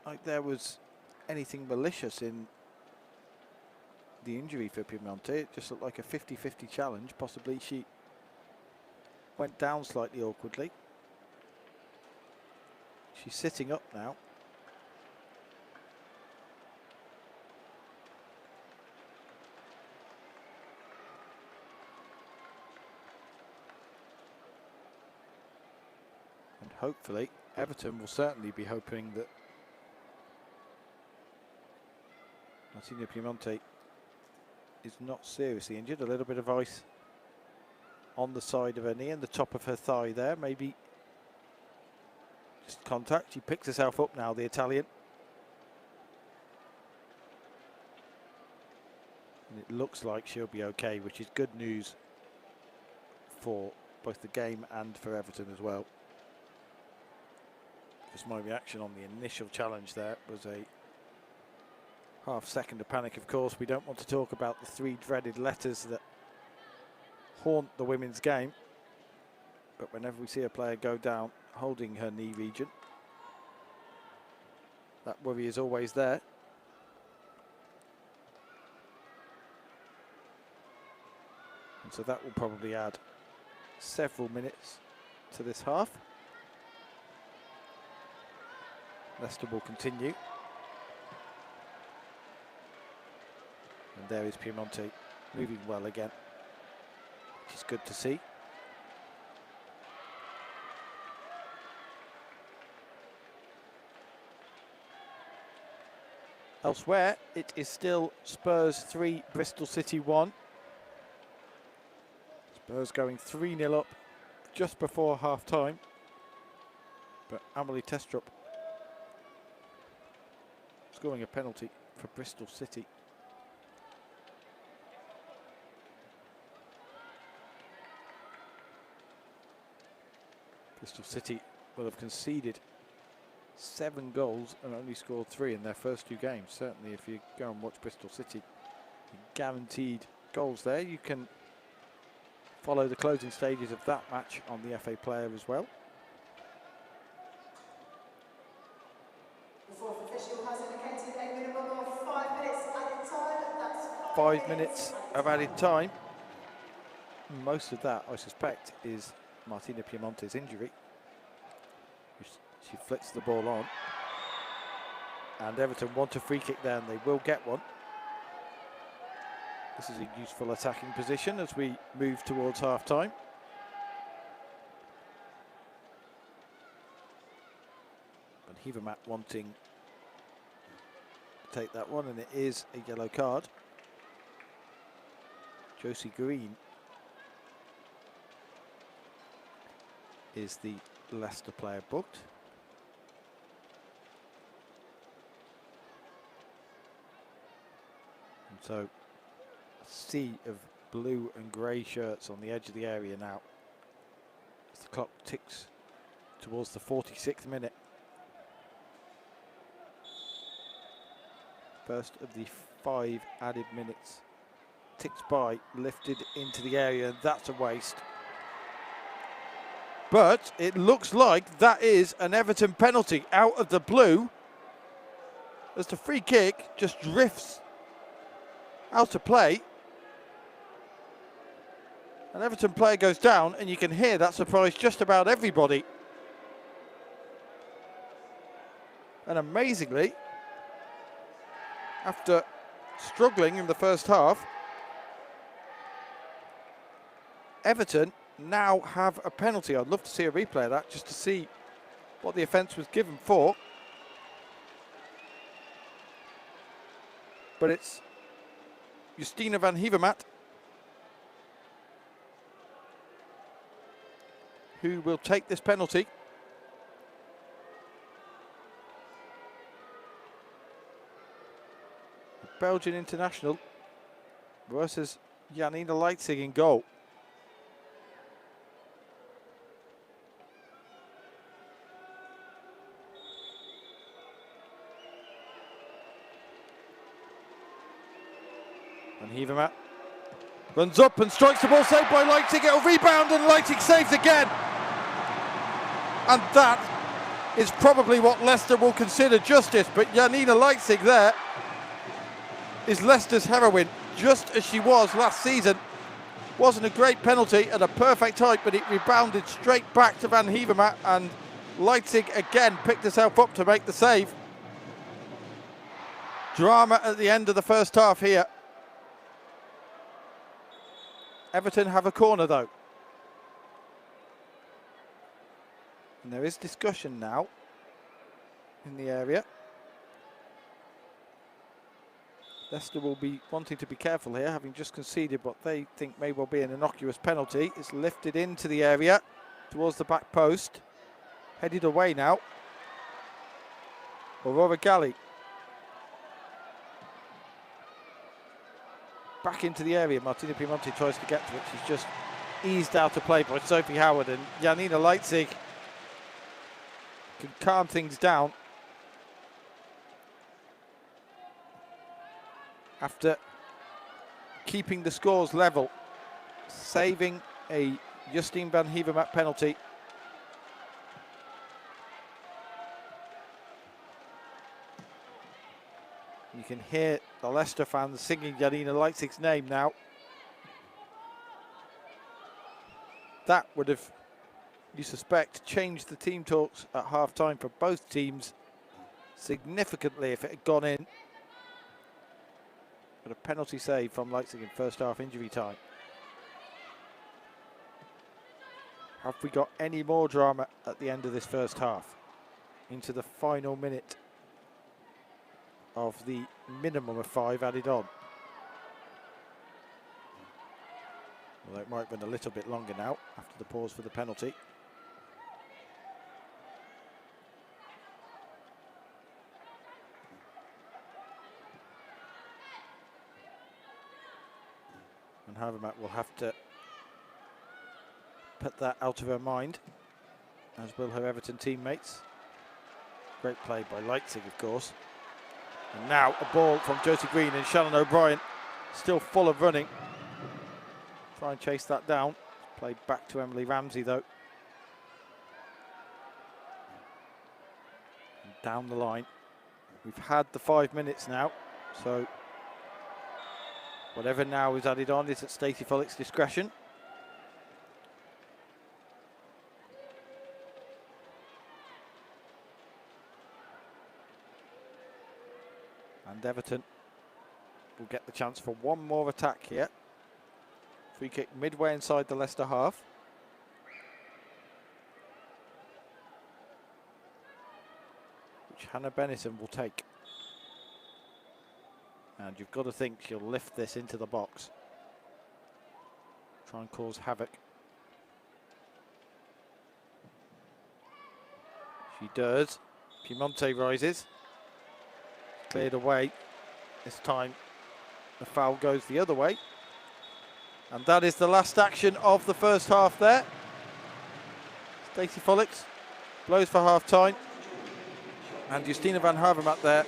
like there was anything malicious in the injury for Piemonte. It just looked like a 50-50 challenge. Possibly she went down slightly awkwardly. She's sitting up now. And hopefully Everton will certainly be hoping that Martina Piemonte is not seriously injured. A little bit of ice on the side of her knee and the top of her thigh there. Maybe just contact. She picks herself up now, the Italian. And it looks like she'll be okay, which is good news for both the game and for Everton as well. Just my reaction on the initial challenge there was a half second of panic. Of course, we don't want to talk about the three dreaded letters that haunt the women's game. But whenever we see a player go down holding her knee region, that worry is always there. And so that will probably add several minutes to this half. Leicester will continue. And there is Piemonte moving well again, which is good to see. Elsewhere, it is still Spurs 3, Bristol City 1. Spurs going 3-0 up just before half-time. But Amelie Testrup scoring a penalty for Bristol City. Bristol City will have conceded 7 goals and only scored 3 in their first 2 games. Certainly if you go and watch Bristol City, guaranteed goals there. You can follow the closing stages of that match on the FA Player as well. The fourth official has indicated a minimum of 5 minutes added time. That's 5 minutes of added time. Most of that, I suspect, is Martina Piemonte's injury. She flicks the ball on. And Everton want a free kick there, and they will get one. This is a useful attacking position as we move towards half-time. And Hevermat wanting to take that one, and it is a yellow card. Josie Green is the Leicester player booked. And so a sea of blue and grey shirts on the edge of the area now as the clock ticks towards the 46th minute. First of the 5 added minutes ticks by, lifted into the area, and that's a waste. But it looks like that is an Everton penalty out of the blue. as the free kick just drifts out of play. An Everton player goes down, and you can hear that surprised just about everybody. And amazingly, after struggling in the first half, Everton now have a penalty. I'd love to see a replay of that just to see what the offence was given for. But it's Justina van Hevermaet who will take this penalty. The Belgian international versus Janina Leitzig in goal. And Hevermaet runs up and strikes the ball, saved by Leitzig. It'll rebound and Leitzig saves again. And that is probably what Leicester will consider justice. But Janina Leitzig there is Leicester's heroine, just as she was last season. Wasn't a great penalty at a perfect height, but it rebounded straight back to Van Hevermaet, and Leitzig again picked herself up to make the save. Drama at the end of the first half here. Everton have a corner though. And there is discussion now in the area. Leicester will be wanting to be careful here, having just conceded what they think may well be an innocuous penalty. It's lifted into the area towards the back post. Headed away now. Aurora Galli. Back into the area. Martina Piemonte tries to get to it. She's just eased out of play by Sophie Howard, and Janina Leitzig can calm things down after keeping the scores level, saving a Justine van Hevermaet penalty. You can hear the Leicester fans singing Janina Leitzig's name now. That would have, you suspect, changed the team talks at half-time for both teams significantly if it had gone in. But a penalty save from Leitzig in first half injury time. Have we got any more drama at the end of this first half? Into the final minute of the minimum of 5 added on. Although it might have been a little bit longer now after the pause for the penalty. And Havermaet will have to put that out of her mind, as will her Everton teammates. Great play by Leitzig, of course. And now a ball from Josie Green, and Shannon O'Brien still full of running. Try and chase that down. Played back to Emily Ramsey though. And down the line. We've had the 5 minutes now, so whatever now is added on is at Stacey Follick's discretion. And Everton will get the chance for one more attack here. Free kick midway inside the Leicester half. Which Hannah Benison will take. And you've got to think she'll lift this into the box. Try and cause havoc. She does. Piemonte rises. Cleared away. This time the foul goes the other way. And that is the last action of the first half there. Stacey Follicks blows for half time. And Justina van Havermaet there,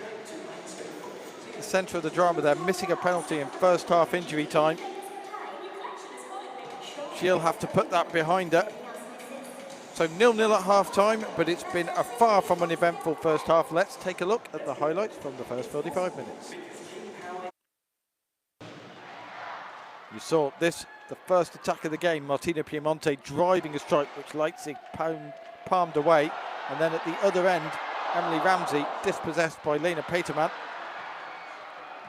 the centre of the drama there, missing a penalty in first half injury time. She'll have to put that behind her. So 0-0 at half-time, but it's been a far from uneventful first half. Let's take a look at the highlights from the first 45 minutes. You saw this, the first attack of the game, Martina Piemonte driving a strike which Leipzig palmed away. And then at the other end, Emily Ramsey dispossessed by Lena Peterman.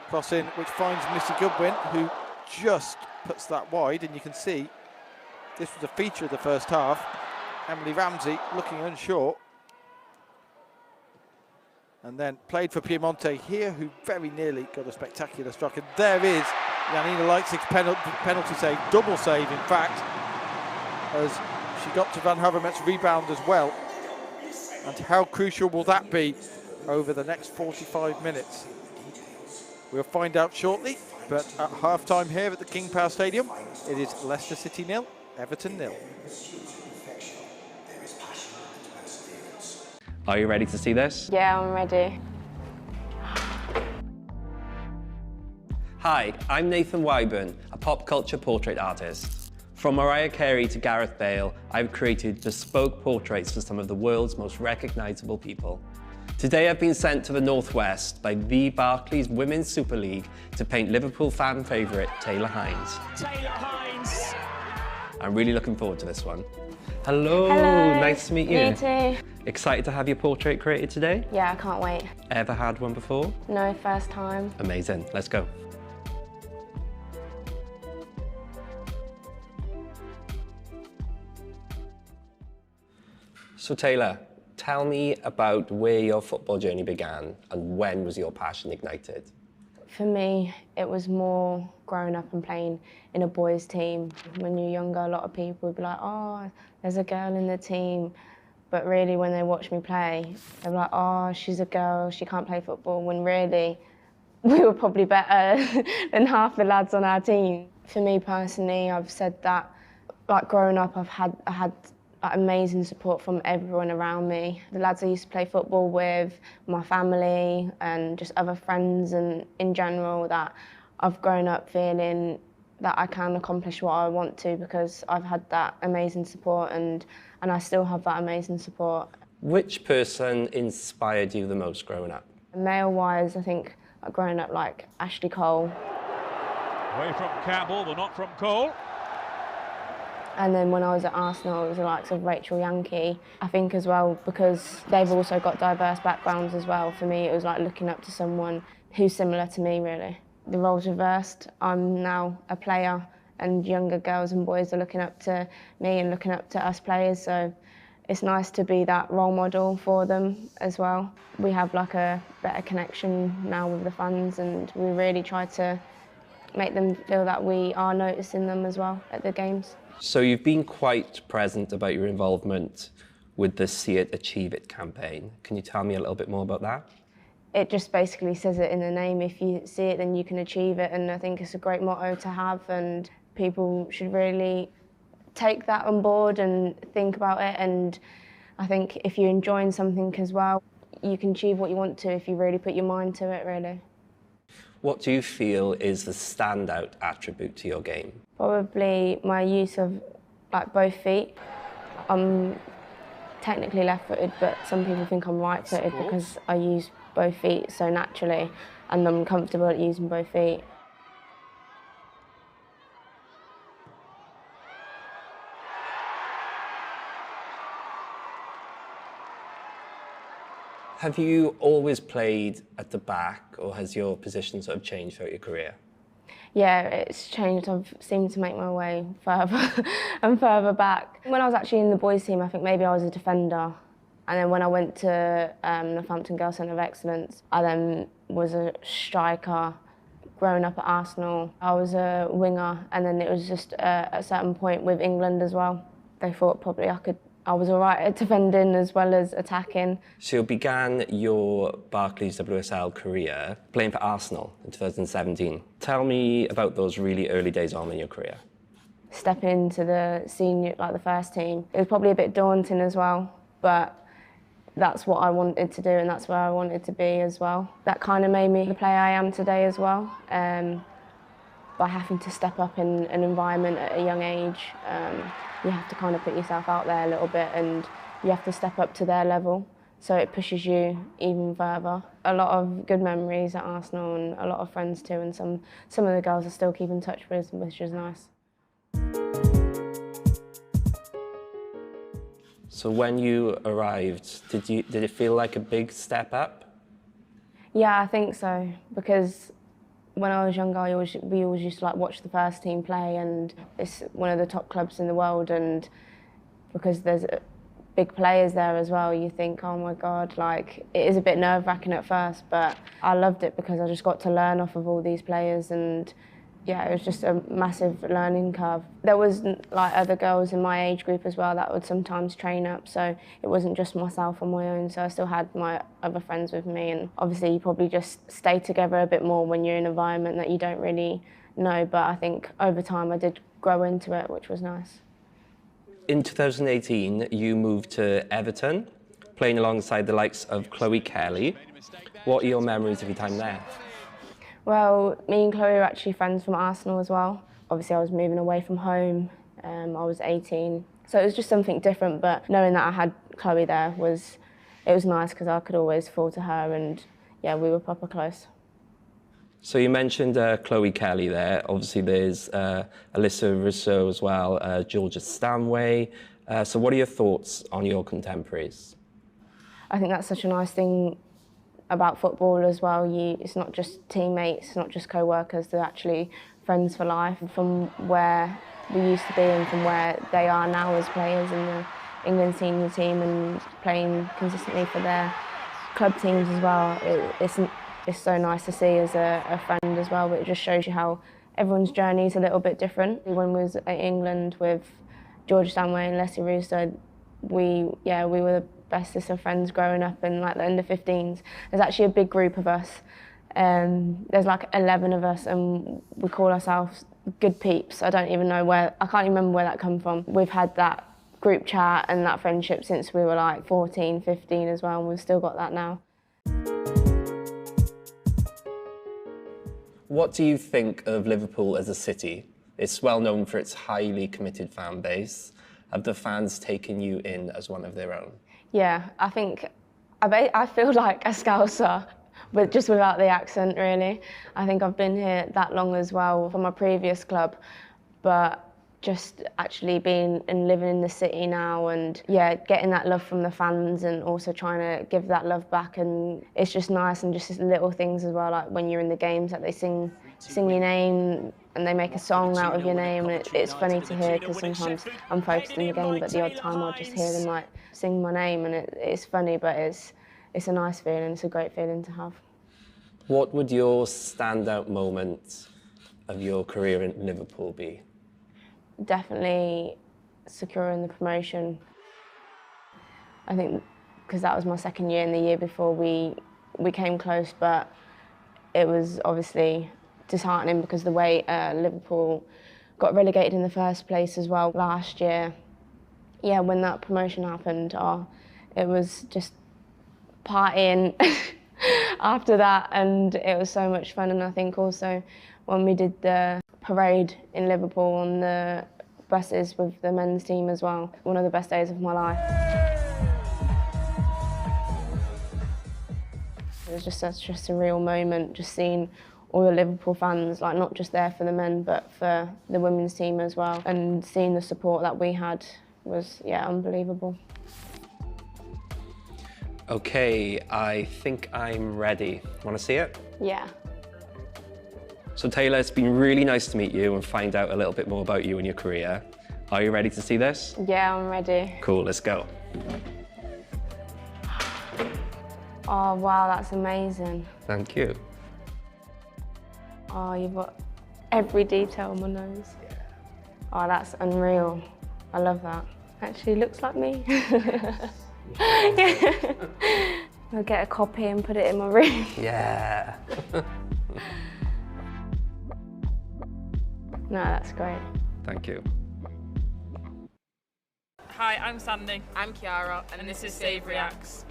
Cross in, which finds Missy Goodwin, who just puts that wide. And you can see this was a feature of the first half. Emily Ramsey looking unsure. And then played for Piemonte here, who very nearly got a spectacular strike. And there is Janina Leitzig's penalty save, double save in fact, as she got to Van Havermet's rebound as well. And how crucial will that be over the next 45 minutes? We'll find out shortly, but at half-time here at the King Power Stadium, it is Leicester City 0, Everton 0. Are you ready to see this? Yeah, I'm ready. Hi, I'm Nathan Wyburn, a pop culture portrait artist. From Mariah Carey to Gareth Bale, I've created bespoke portraits for some of the world's most recognizable people. Today I've been sent to the Northwest by the Barclays Women's Super League to paint Liverpool fan favourite Taylor Hines. Taylor Hines! I'm really looking forward to this one. Hello, Hello. Nice to meet you. You too. Excited to have your portrait created today? Yeah, I can't wait. Ever had one before? No, first time. Amazing, let's go. So Taylor, tell me about where your football journey began and when was your passion ignited? For me, it was more growing up and playing in a boys' team. When you're younger, a lot of people would be like, oh, there's a girl in the team. But really, when they watch me play, they're like, oh, she's a girl, she can't play football, when really, we were probably better than half the lads on our team. For me personally, I've said that, like growing up, I had like, amazing support from everyone around me. The lads I used to play football with, my family, and just other friends, and in general, that I've grown up feeling that I can accomplish what I want to because I've had that amazing support and I still have that amazing support. Which person inspired you the most growing up? Male-wise, I think growing up like Ashley Cole. Away from Campbell, but not from Cole. And then when I was at Arsenal, it was the likes of Rachel Yankee. I think as well, because they've also got diverse backgrounds as well, for me it was like looking up to someone who's similar to me, really. The roles reversed. I'm now a player and younger girls and boys are looking up to me and looking up to us players, so it's nice to be that role model for them as well. We have like a better connection now with the fans and we really try to make them feel that we are noticing them as well at the games. So you've been quite present about your involvement with the See It, Achieve It campaign. Can you tell me a little bit more about that? It just basically says it in the name. If you see it, then you can achieve it, and I think it's a great motto to have, and people should really take that on board and think about it. And I think if you're enjoying something as well, you can achieve what you want to if you really put your mind to it, really. What do you feel is the standout attribute to your game? Probably my use of like both feet. I'm technically left-footed, but some people think I'm right-footed because I use both feet so naturally, and I'm comfortable at using both feet. Have you always played at the back, or has your position sort of changed throughout your career? Yeah, it's changed. I've seemed to make my way further and further back. When I was actually in the boys' team, I think maybe I was a defender. And then when I went to Northampton Girls Centre of Excellence, I then was a striker. Growing up at Arsenal, I was a winger, and then it was just at a certain point with England as well. They thought probably I was all right at defending as well as attacking. So you began your Barclays WSL career playing for Arsenal in 2017. Tell me about those really early days on in your career. Stepping into the senior, like the first team, it was probably a bit daunting as well, but that's what I wanted to do and that's where I wanted to be as well. That kind of made me the player I am today as well. by having to step up in an environment at a young age, you have to kind of put yourself out there a little bit and you have to step up to their level. So it pushes you even further. A lot of good memories at Arsenal and a lot of friends too, and some of the girls I still keep in touch with, which is nice. So when you arrived, did it feel like a big step up? Yeah, I think so, because when I was younger, we always used to like watch the first team play, and it's one of the top clubs in the world, and because there's big players there as well, you think, oh my God, like it is a bit nerve-wracking at first, but I loved it because I just got to learn off of all these players, and yeah, it was just a massive learning curve. There was like other girls in my age group as well that would sometimes train up, so it wasn't just myself on my own, so I still had my other friends with me, and obviously you probably just stay together a bit more when you're in an environment that you don't really know, but I think over time I did grow into it, which was nice. In 2018, you moved to Everton, playing alongside the likes of Chloe Kelly. What are your memories of your time there? Well, me and Chloe were actually friends from Arsenal as well. Obviously, I was moving away from home. I was 18, so it was just something different. But knowing that I had Chloe there was nice because I could always fall to her, and yeah, we were proper close. So you mentioned Chloe Kelly there. Obviously, there's Alyssa Rousseau as well, Georgia Stanway. So what are your thoughts on your contemporaries? I think that's such a nice thing about football as well. It's not just teammates, not just co-workers, they're actually friends for life. From where we used to be and from where they are now as players in the England senior team and playing consistently for their club teams as well. It's so nice to see as a friend as well, but it just shows you how everyone's journey is a little bit different. When we was at England with George Stanway and Leicester Rousseau, we were the bestest of friends growing up in like the under 15s. There's actually a big group of us. There's like 11 of us and we call ourselves good peeps. I can't even remember where that come from. We've had that group chat and that friendship since we were like 14, 15 as well, and we've still got that now. What do you think of Liverpool as a city? It's well known for its highly committed fan base. Have the fans taken you in as one of their own? Yeah, I feel like a Scouser, but just without the accent, really. I think I've been here that long as well from my previous club, but just actually being and living in the city now and yeah, getting that love from the fans and also trying to give that love back, and it's just nice, and just little things as well, like when you're in the games, like they sing your name and they make a song out of your name, and it's funny to hear because sometimes I'm focused in the game, but the odd time I'll just hear them like sing my name, and it's funny, but it's a nice feeling, it's a great feeling to have. What would your standout moment of your career in Liverpool be? Definitely securing the promotion. I think because that was my second year, and the year before we came close, but it was obviously disheartening because the way Liverpool got relegated in the first place as well last year. Yeah, when that promotion happened, it was just partying after that, and it was so much fun. And I think also when we did the parade in Liverpool on the buses with the men's team as well, one of the best days of my life. It was just such a surreal moment, just seeing all the Liverpool fans, like not just there for the men, but for the women's team as well. And seeing the support that we had was, yeah, unbelievable. Okay, I think I'm ready. Want to see it? Yeah. So Taylor, it's been really nice to meet you and find out a little bit more about you and your career. Are you ready to see this? Yeah, I'm ready. Cool, let's go. Oh, wow, that's amazing. Thank you. Oh, you've got every detail on my nose. Oh, that's unreal. I love that. Actually looks like me. Yeah. I'll get a copy and put it in my room. Yeah. No, that's great. Thank you. Hi, I'm Sandy. I'm Kiara, and this is Save Reacts.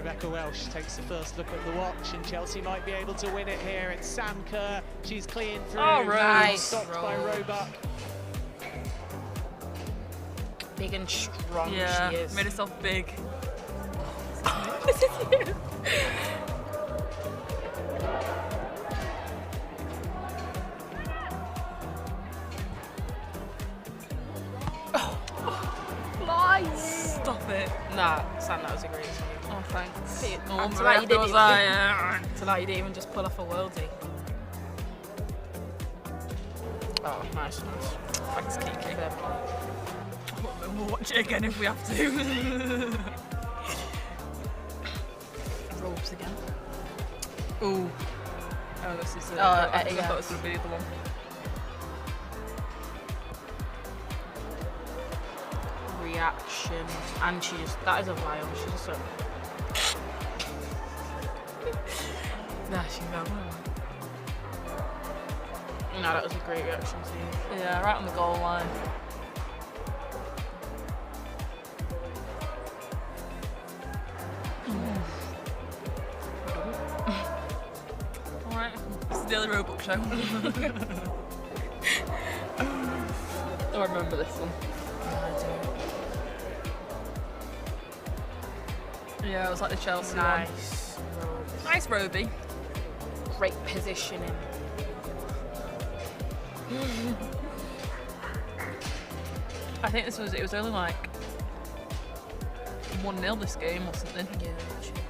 Rebecca Welsh takes the first look at the watch, and Chelsea might be able to win it here. It's Sam Kerr. She's clean through. Oh, nice. Stopped by Roebuck. Big and strong Yeah, she is. made herself big. This is you. Stop it. Nah, Sam, that was a great save. Oh, thanks. See, Oh, after that, you didn't was even, I? tonight you didn't even just pull off a worldie. Oh, nice. Thanks, Kiki. Fair play. We'll watch it again if we have to. Ropes again. Ooh. Oh, this is it. Oh, I yeah. thought this would be the other one. Reaction. And she just, that is a vial. She just like. Nah, she fell. No, that was a great reaction scene. Yeah, right on the goal line. Alright, this is the other Roebuck show. Oh, I remember this one. Yeah, it was like the Chelsea one. Nice. Nice Roby. Great positioning. I think it was only like 1-0 this game or something. Yeah, actually.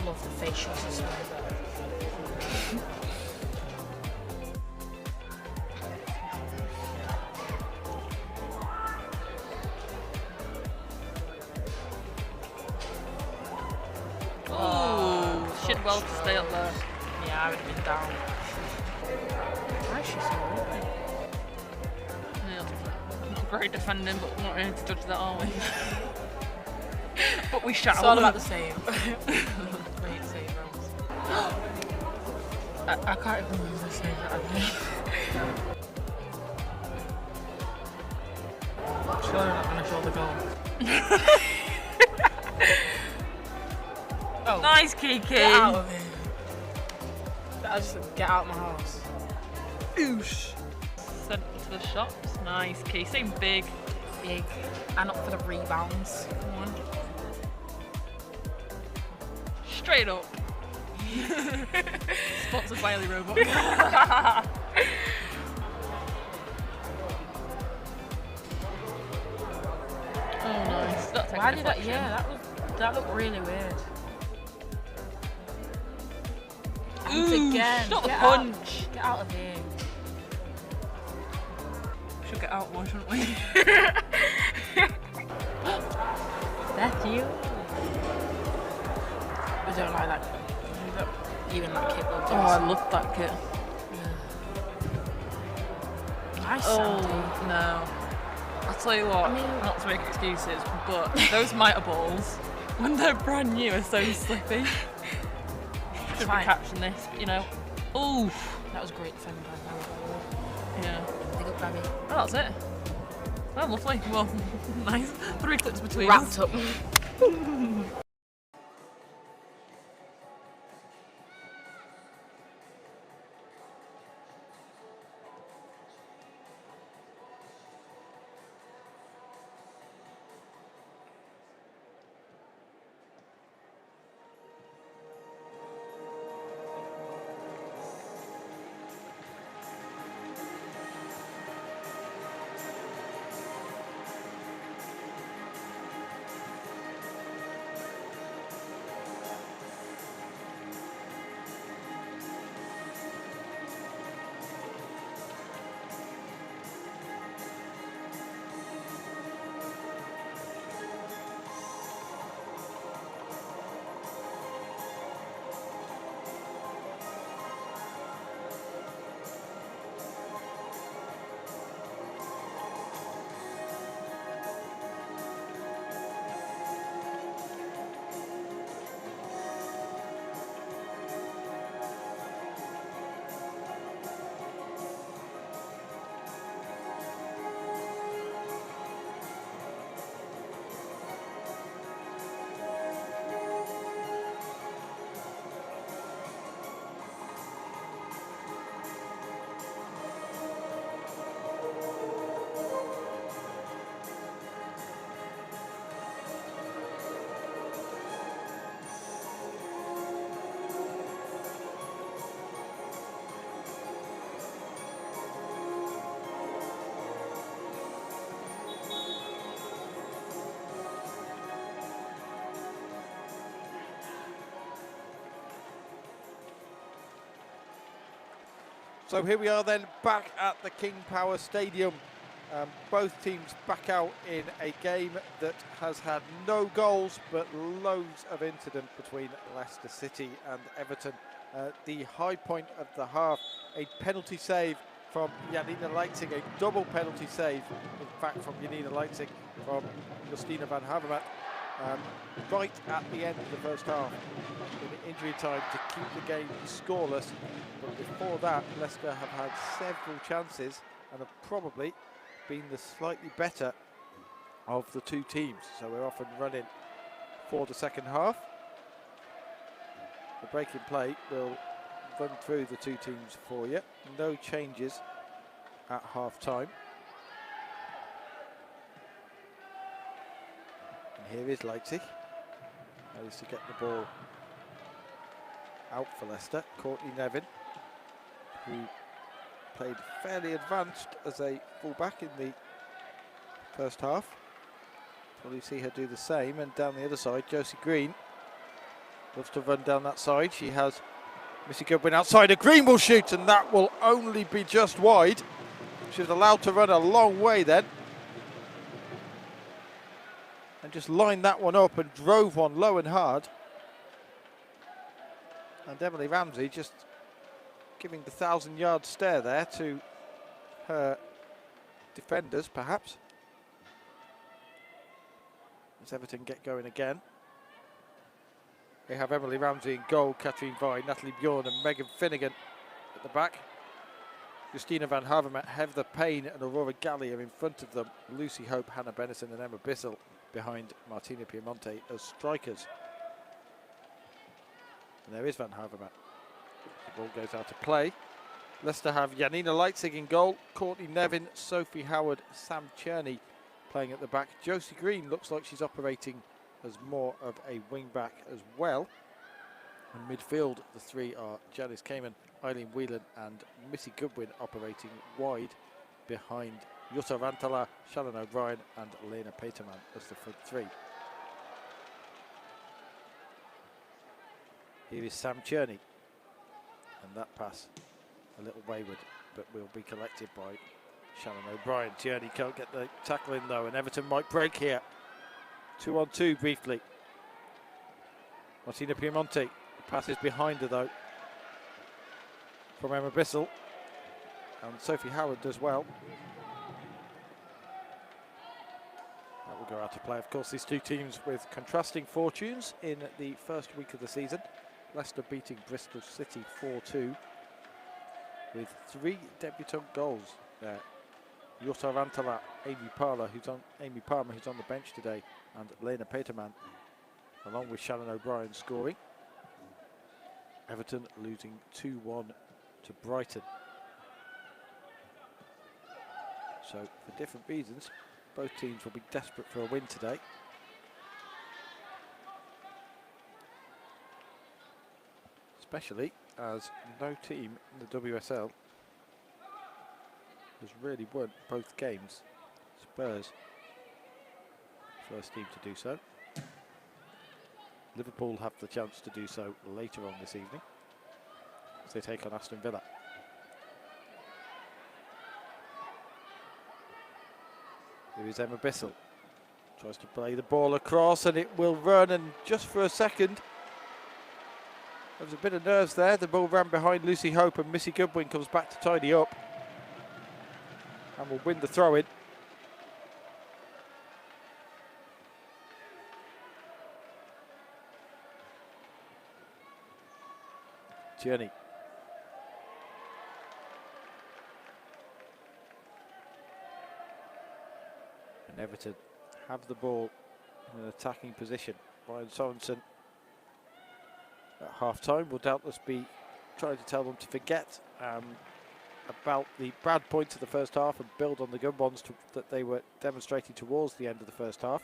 Love the facials as well. Oh, she did well to stay up there. Yeah, I would have been down. Why is she so open? Yeah, great defending, but we're not really to judge that, are we? But we shall. It's all about the same. Great save, Rose. I can't even remember the save that I made. Surely not going to show the goal. Oh, Nice, Kiki. get out of here. I just said, get out of my house. Oosh. Sent to the shops. Nice, Kiki. Same big. Big. And up for the rebounds. Come on. Straight up. Sponsored by Ellie Roebuck. Oh, nice. That's Why did that? Yeah, that looked really weird. Ooh, again. not the Get punch. Get out of here. We should get out more, shouldn't we? That's you. I don't like that. Even that kit looks Oh, I love that kit. nice. Oh, Sandy. no. I'll tell you what, I mean- not to make excuses, but those mitre balls, when they're brand new, are so slippy. Should be Fine. catching this, you know. Ooh. That was great defending by Barry. Yeah. Big up, Barry. Oh, that's it. Oh, lovely. Well, nice. 3 clips between Wrapped us. up. So here we are then, back at the King Power Stadium. Both teams back out in a game that has had no goals but loads of incident between Leicester City and Everton. The high point of the half, a penalty save from Janina Leitzig, a double penalty save, in fact, from Janina Leitzig, from Justina van Havermaet, right at the end of the first half, in injury time to keep the game scoreless. But before that, Leicester have had several chances and have probably been the slightly better of the two teams. So we're off and running for the second half. The break in play will run through the two teams for you. No changes at half time. And here is Leipzig. Managed to get the ball out for Leicester. Courtney Nevin, who played fairly advanced as a fullback in the first half. Probably see her do the same. And down the other side, Josie Green loves to run down that side. She has Missy Goodwin outside. Green will shoot, and that will only be just wide. She was allowed to run a long way then, and just lined that one up and drove one low and hard. And Emily Ramsey just giving the 1,000-yard stare there to her defenders, perhaps. As Everton get going again. They have Emily Ramsey in goal, Katrine Vine, Natalie Bjorn and Megan Finnegan at the back. Justina van Havermaet, Heather Payne and Aurora Galli are in front of them. Lucy Hope, Hannah Bennison and Emma Bissell behind Martina Piemonte as strikers. And there is Van Havermaet. The ball goes out of play. Leicester have Janina Leitzig in goal, Courtney Nevin, Sophie Howard, Sam Cherney playing at the back. Josie Green looks like she's operating as more of a wing-back as well. In midfield, the three are Janice Kamen, Eileen Whelan and Missy Goodwin operating wide behind Jutta Rantala, Shannon O'Brien and Lena Peterman as the front three. Here is Sam Cherney, and that pass a little wayward, but will be collected by Shannon O'Brien. Cherney can't get the tackle in though, and Everton might break here. 2-on-2 briefly. Martina Piemonte, the pass is behind her though, from Emma Bissell, and Sophie Howard as well. That will go out of play. Of course, these two teams with contrasting fortunes in the first week of the season. Leicester beating Bristol City 4-2 with 3 debutant goals there. Jutta Rantala, Amy Palmer, who's on the bench today, and Lena Peterman, along with Shannon O'Brien scoring. Everton losing 2-1 to Brighton. So, for different reasons, both teams will be desperate for a win today. Especially as no team in the WSL has really won both games. Spurs, first team to do so. Liverpool have the chance to do so later on this evening as they take on Aston Villa. Here is Emma Bissell. Tries to play the ball across and it will run, and just for a second there was a bit of nerves there. The ball ran behind Lucy Hope and Missy Goodwin comes back to tidy up and will win the throw-in. Journey. And Everton have the ball in an attacking position. Ryan Sorensen at half-time will doubtless be trying to tell them to forget about the bad points of the first half and build on the good ones that they were demonstrating towards the end of the first half.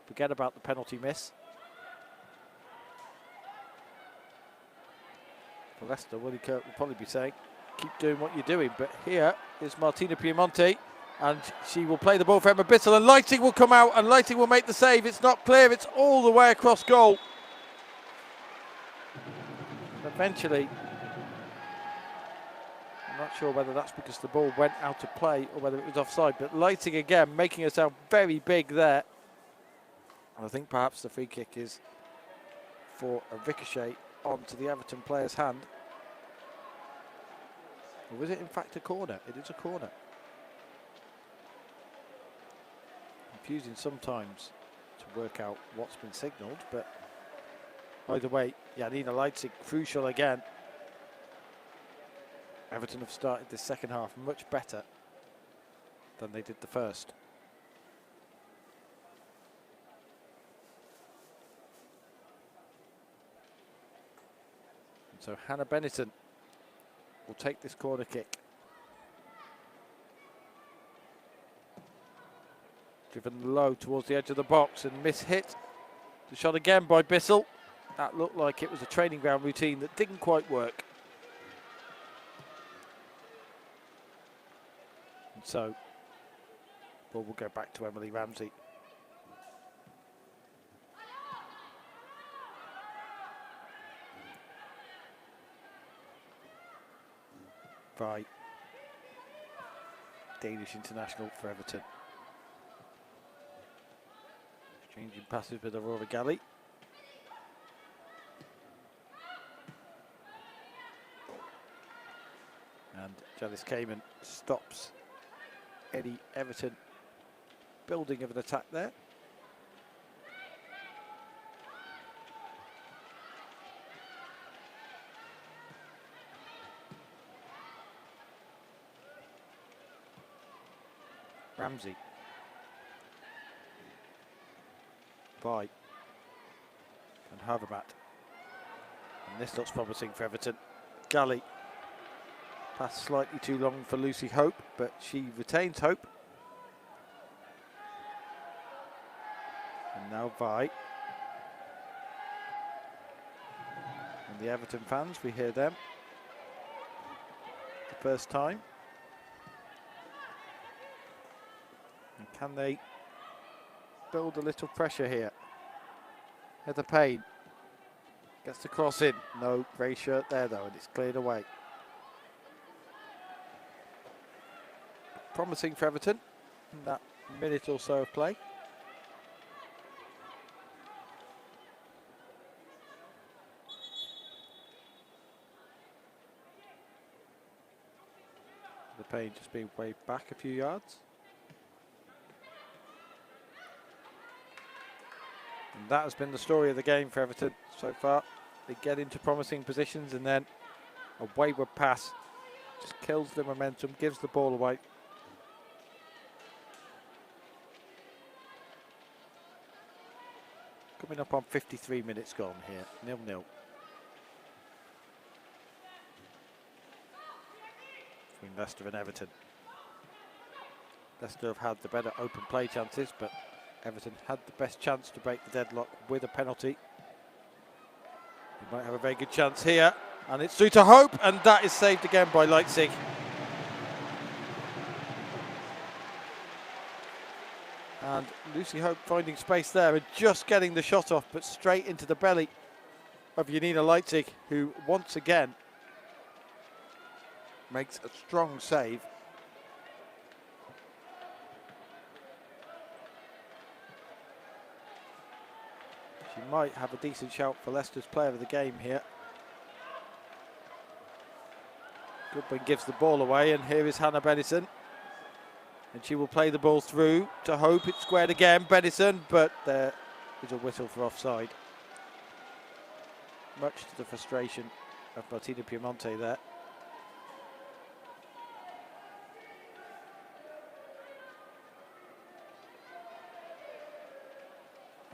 Forget about the penalty miss. For Leicester, Willie Kirk will probably be saying, keep doing what you're doing. But here is Martina Piemonte, and she will play the ball for Emma Bissell, and Lighting will come out, and Lighting will make the save. It's not clear, it's all the way across goal. eventually, I'm not sure whether that's because the ball went out of play or whether it was offside, but Leipzig again making herself very big there. And I think perhaps the free kick is for a ricochet onto the Everton player's hand. Or was it in fact a corner? It is a corner. Confusing sometimes to work out what's been signalled, but either way, Janina Leipzig crucial again. Everton have started this second half much better than they did the first. And so Hannah Benetton will take this corner kick. Driven low towards the edge of the box and mishit. The shot again by Bissell. That looked like it was a training ground routine that didn't quite work. And so, ball will go back to Emily Ramsey. By Danish international for Everton. Changing passes with Aurora Galli. And Janice Kamen stops any Everton building of an attack there. Ramsey. By and Havermat. And this looks promising for Everton. Galli. Pass slightly too long for Lucy Hope, but she retains hope. And now Vi. And the Everton fans, we hear them. The first time. And can they build a little pressure here? Heather Payne gets the cross in. No grey shirt there though, and it's cleared away. Promising for Everton in that minute or so of play. The Payne just being waved back a few yards. And that has been the story of the game for Everton so far. They get into promising positions and then a wayward pass just kills the momentum, gives the ball away. Coming up on 53 minutes gone here, 0-0. Between Leicester and Everton. Leicester have had the better open play chances, but Everton had the best chance to break the deadlock with a penalty. They might have a very good chance here, and it's through to Hope, and that is saved again by Leipzig. And Lucy Hope finding space there and just getting the shot off, but straight into the belly of Janina Leipzig, who once again makes a strong save. She might have a decent shout for Leicester's player of the game here. Goodwin gives the ball away, and here is Hannah Benison. And she will play the ball through to Hope. It's squared again, Benison, but there is a whistle for offside. Much to the frustration of Martina Piemonte there.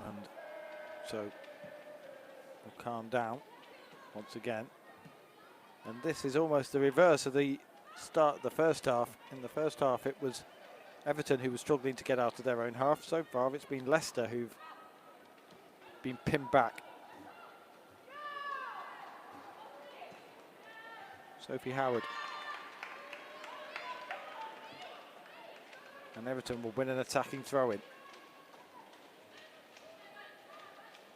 And so we'll calm down once again. And this is almost the reverse of the start of the first half. In the first half it was Everton who was struggling to get out of their own half. So far it's been Leicester who've been pinned back. Sophie Howard. And Everton will win an attacking throw-in.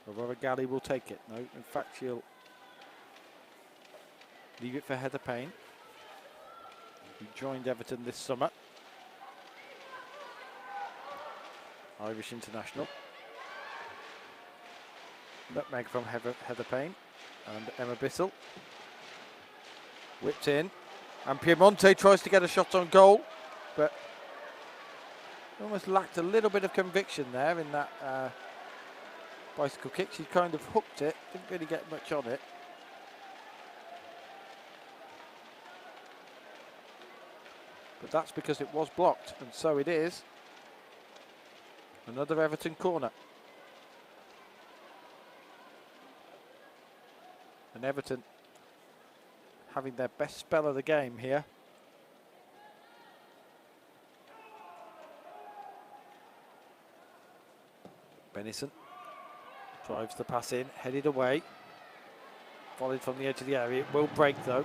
Aurora Galli will take it. No, in fact she'll Leave it for Heather Payne, who joined Everton this summer. Irish international. Nutmeg from Heather Payne and Emma Bissell. Whipped in. And Piemonte tries to get a shot on goal, but almost lacked a little bit of conviction there in that bicycle kick. She kind of hooked it, didn't really get much on it. But that's because it was blocked, and so it is. Another Everton corner. And Everton having their best spell of the game here. Benison drives the pass in, headed away. Volleyed from the edge of the area. It will break though.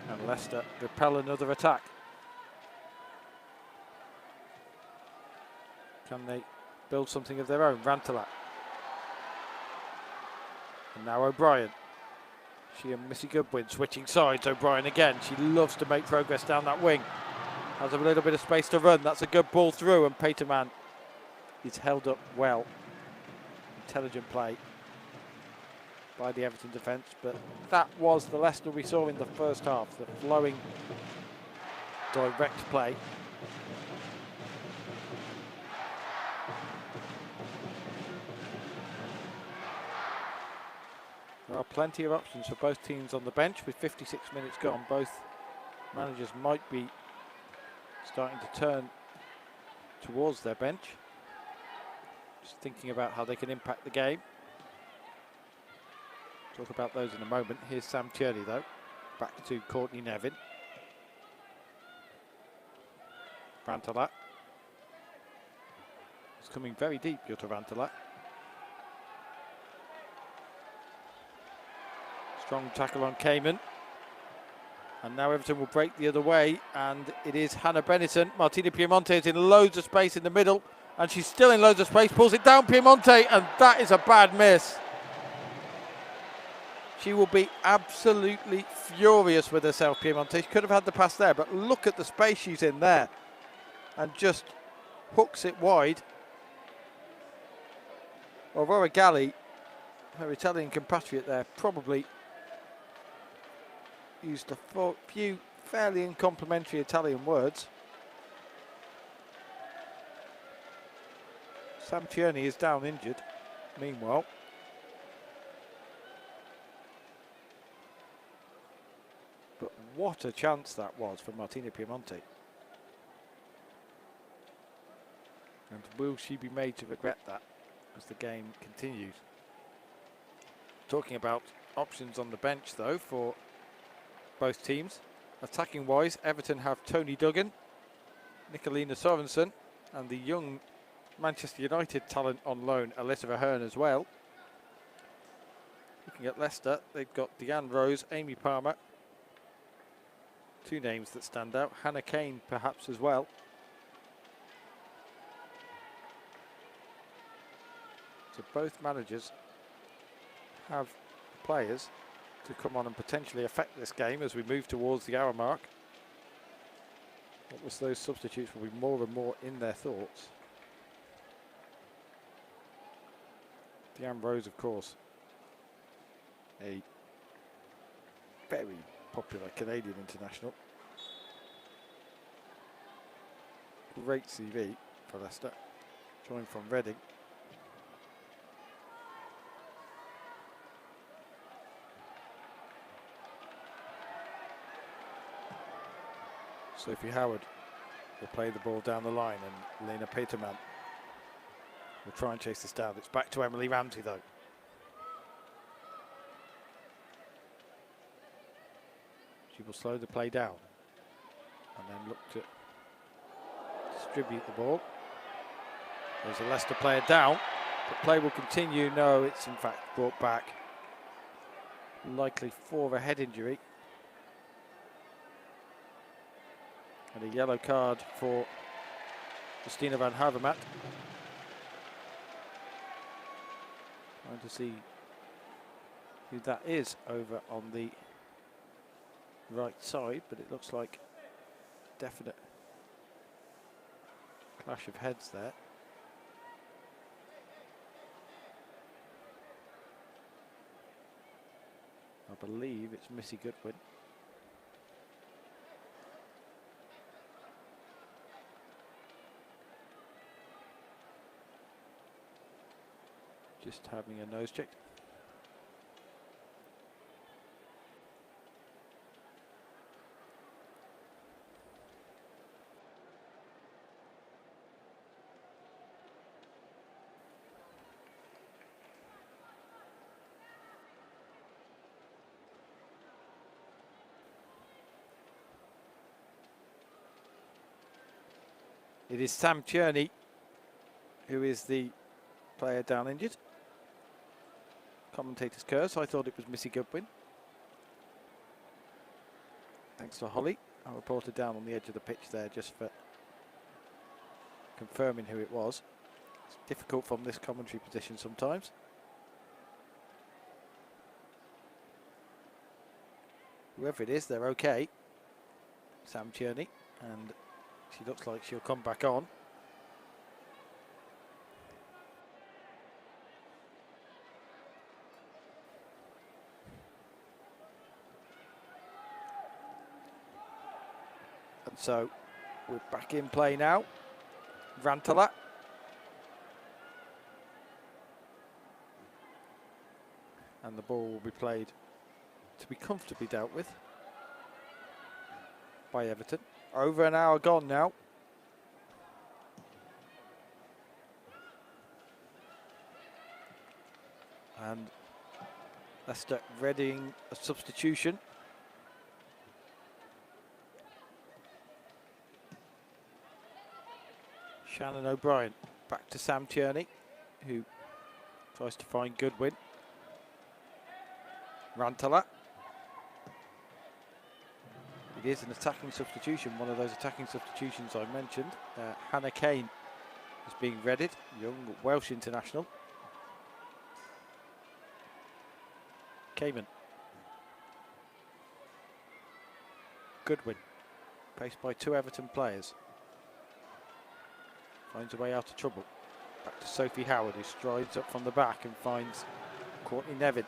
And Leicester repel another attack. Can they build something of their own? Rantalat. And now O'Brien. She and Missy Goodwin switching sides. O'Brien again. She loves to make progress down that wing. Has a little bit of space to run. That's a good ball through, and Peterman is held up well. Intelligent play by the Everton defence, but that was the Leicester we saw in the first half. The flowing, direct play. There are plenty of options for both teams on the bench. With 56 minutes gone, both managers might be starting to turn towards their bench. Just thinking about how they can impact the game. Talk about those in a moment. Here's Sam Tierney though. Back to Courtney Nevin. Rantalat. It's coming very deep, Jutta Rantalat. Strong tackle on Cayman. And now Everton will break the other way, and it is Hannah Benison. Martina Piemonte is in loads of space in the middle, and she's still in loads of space, pulls it down, Piemonte, and that is a bad miss. She will be absolutely furious with herself, Piemonte. She could have had the pass there, but look at the space she's in there, and just hooks it wide. Aurora Galli, her Italian compatriot there, probably used a few fairly uncomplimentary Italian words. Sam Tierney is down injured, meanwhile. But what a chance that was for Martina Piemonte. And will she be made to regret that as the game continues? Talking about options on the bench though for both teams. Attacking wise, Everton have Tony Duggan, Nicolina Sorensen, and the young Manchester United talent on loan, Alyssa Ahern as well. Looking at Leicester, they've got Deanne Rose, Amy Palmer. Two names that stand out. Hannah Kane perhaps as well. So both managers have players to come on and potentially affect this game as we move towards the hour mark. What was those substitutes will be more and more in their thoughts. Deanne Rose, of course, a very popular Canadian international. Great CV for Leicester, joined from Reading. Sophie Howard will play the ball down the line, and Lena Peterman will try and chase this down. It's back to Emily Ramsey though. She will slow the play down and then look to distribute the ball. There's a Leicester player down. The play will continue. No, it's in fact brought back. Likely for a head injury. And a yellow card for Christina van Havermaet. Trying to see who that is over on the right side, but it looks like definite clash of heads there. I believe it's Missy Goodwin. Just having a nose check. It is Sam Tierney who is the player down injured. Commentator's curse. I thought it was Missy Goodwin. Thanks to Holly, our reporter down on the edge of the pitch there, just for confirming who it was. It's difficult from this commentary position sometimes. Whoever it is, they're okay. Sam Tierney, and she looks like she'll come back on. And so we're back in play now. Rantala. And the ball will be played to be comfortably dealt with by Everton. Over an hour gone now. And Leicester readying a substitution. Shannon O'Brien back to Sam Tierney, who tries to find Goodwin. Rantala. It is an attacking substitution, one of those attacking substitutions I mentioned. Hannah Kane is being readied, young Welsh international. Cayman. Goodwin, paced by two Everton players. Finds a way out of trouble. Back to Sophie Howard, who strides up from the back and finds Courtney Nevin.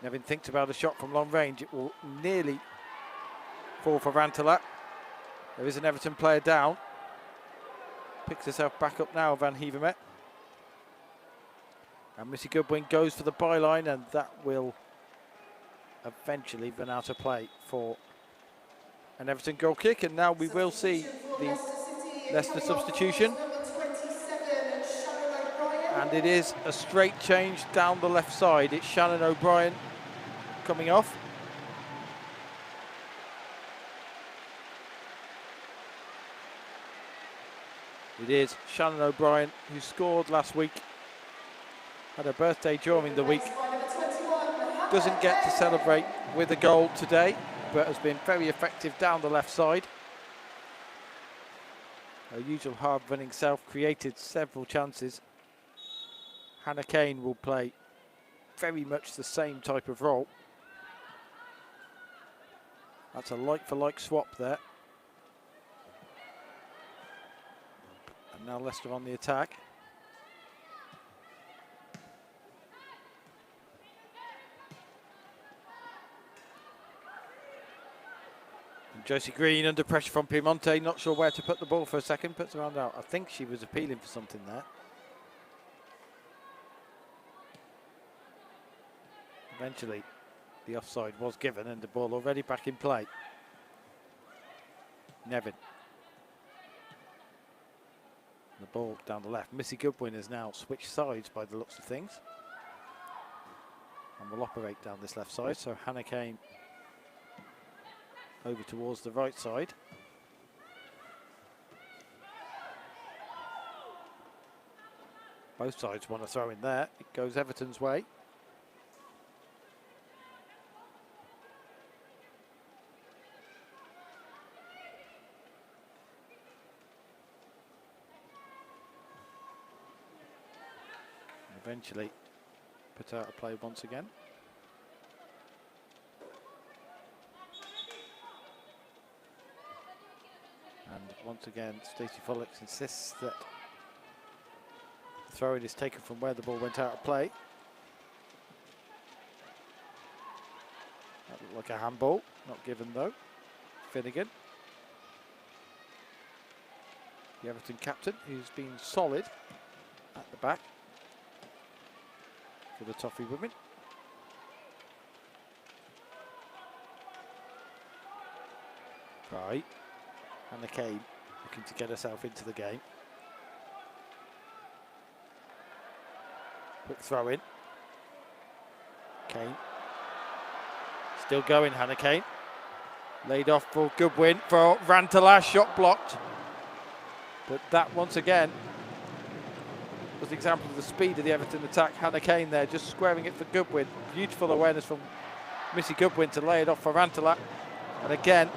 Nevin thinks about a shot from long range. It will nearly fall for Rantala. There is an Everton player down. Picks herself back up now, Van Hevermet. And Missy Goodwin goes for the byline, and that will eventually run out of play for an Everton goal kick. And now we will see the Leicester substitution. And it is a straight change down the left side. It's Shannon O'Brien coming off. It is Shannon O'Brien, who scored last week, had her birthday during the week. Doesn't get to celebrate with a goal today, but has been very effective down the left side. Her usual hard-running self created several chances. Hannah Kane will play very much the same type of role. That's a like-for-like swap there. And now Leicester on the attack. And Josie Green under pressure from Piemonte, not sure where to put the ball for a second, puts her hand out. I think she was appealing for something there. Eventually, the offside was given and the ball already back in play. Nevin. The ball down the left. Missy Goodwin has now switched sides by the looks of things. And will operate down this left side. So Hannah Kane over towards the right side. Both sides want to throw in there. It goes Everton's way. Eventually put out a play once again. once again, Stacey Follix insists that the throw-in is taken from where the ball went out of play. That looked like a handball, not given though. Finnegan, the Everton captain, who's been solid at the back for the Toffee women. Right, Hannah Kane looking to get herself into the game. Quick throw in. Kane. Still going, Hannah Kane. Laid off for good win for Rantalas, shot blocked. But that once again was an example of the speed of the Everton attack. Hannah Kane there just squaring it for Goodwin. Beautiful awareness from Missy Goodwin to lay it off for Rantalas. And again,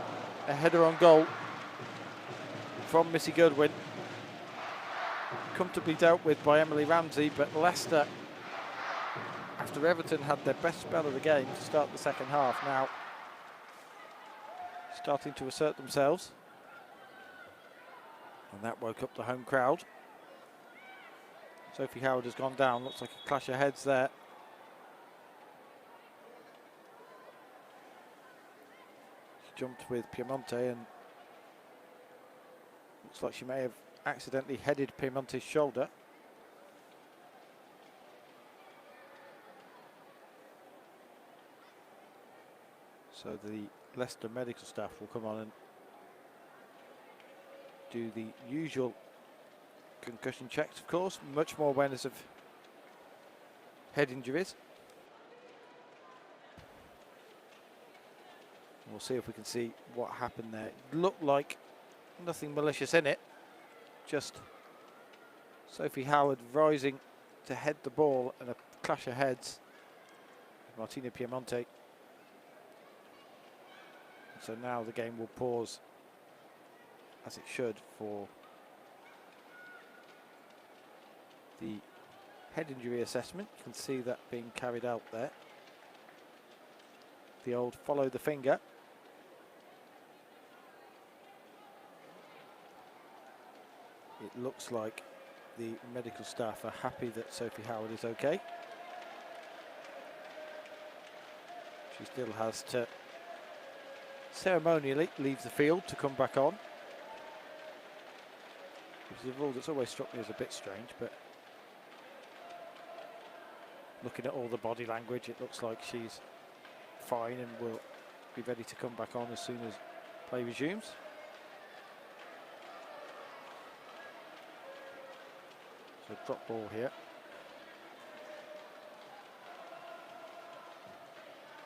a header on goal from Missy Goodwin. Comfortably dealt with by Emily Ramsey, but Leicester, after Everton had their best spell of the game to start the second half, now starting to assert themselves. And that woke up the home crowd. Sophie Howard has gone down, looks like a clash of heads there. She jumped with Piemonte and looks like she may have accidentally headed Piemonte's shoulder. So the Leicester medical staff will come on and do the usual concussion checks, of course. Much more awareness of head injuries. We'll see if we can see what happened there. It looked like nothing malicious in it. Just Sophie Howard rising to head the ball and a clash of heads with Martina Piemonte. So now the game will pause, as it should, for the head injury assessment. You can see that being carried out there. The old follow the finger. It looks like the medical staff are happy that Sophie Howard is okay. She still has to ceremonially leave the field to come back on, which is a rule that's always struck me as a bit strange, but looking at all the body language, it looks like she's fine and will be ready to come back on as soon as play resumes. So drop ball here.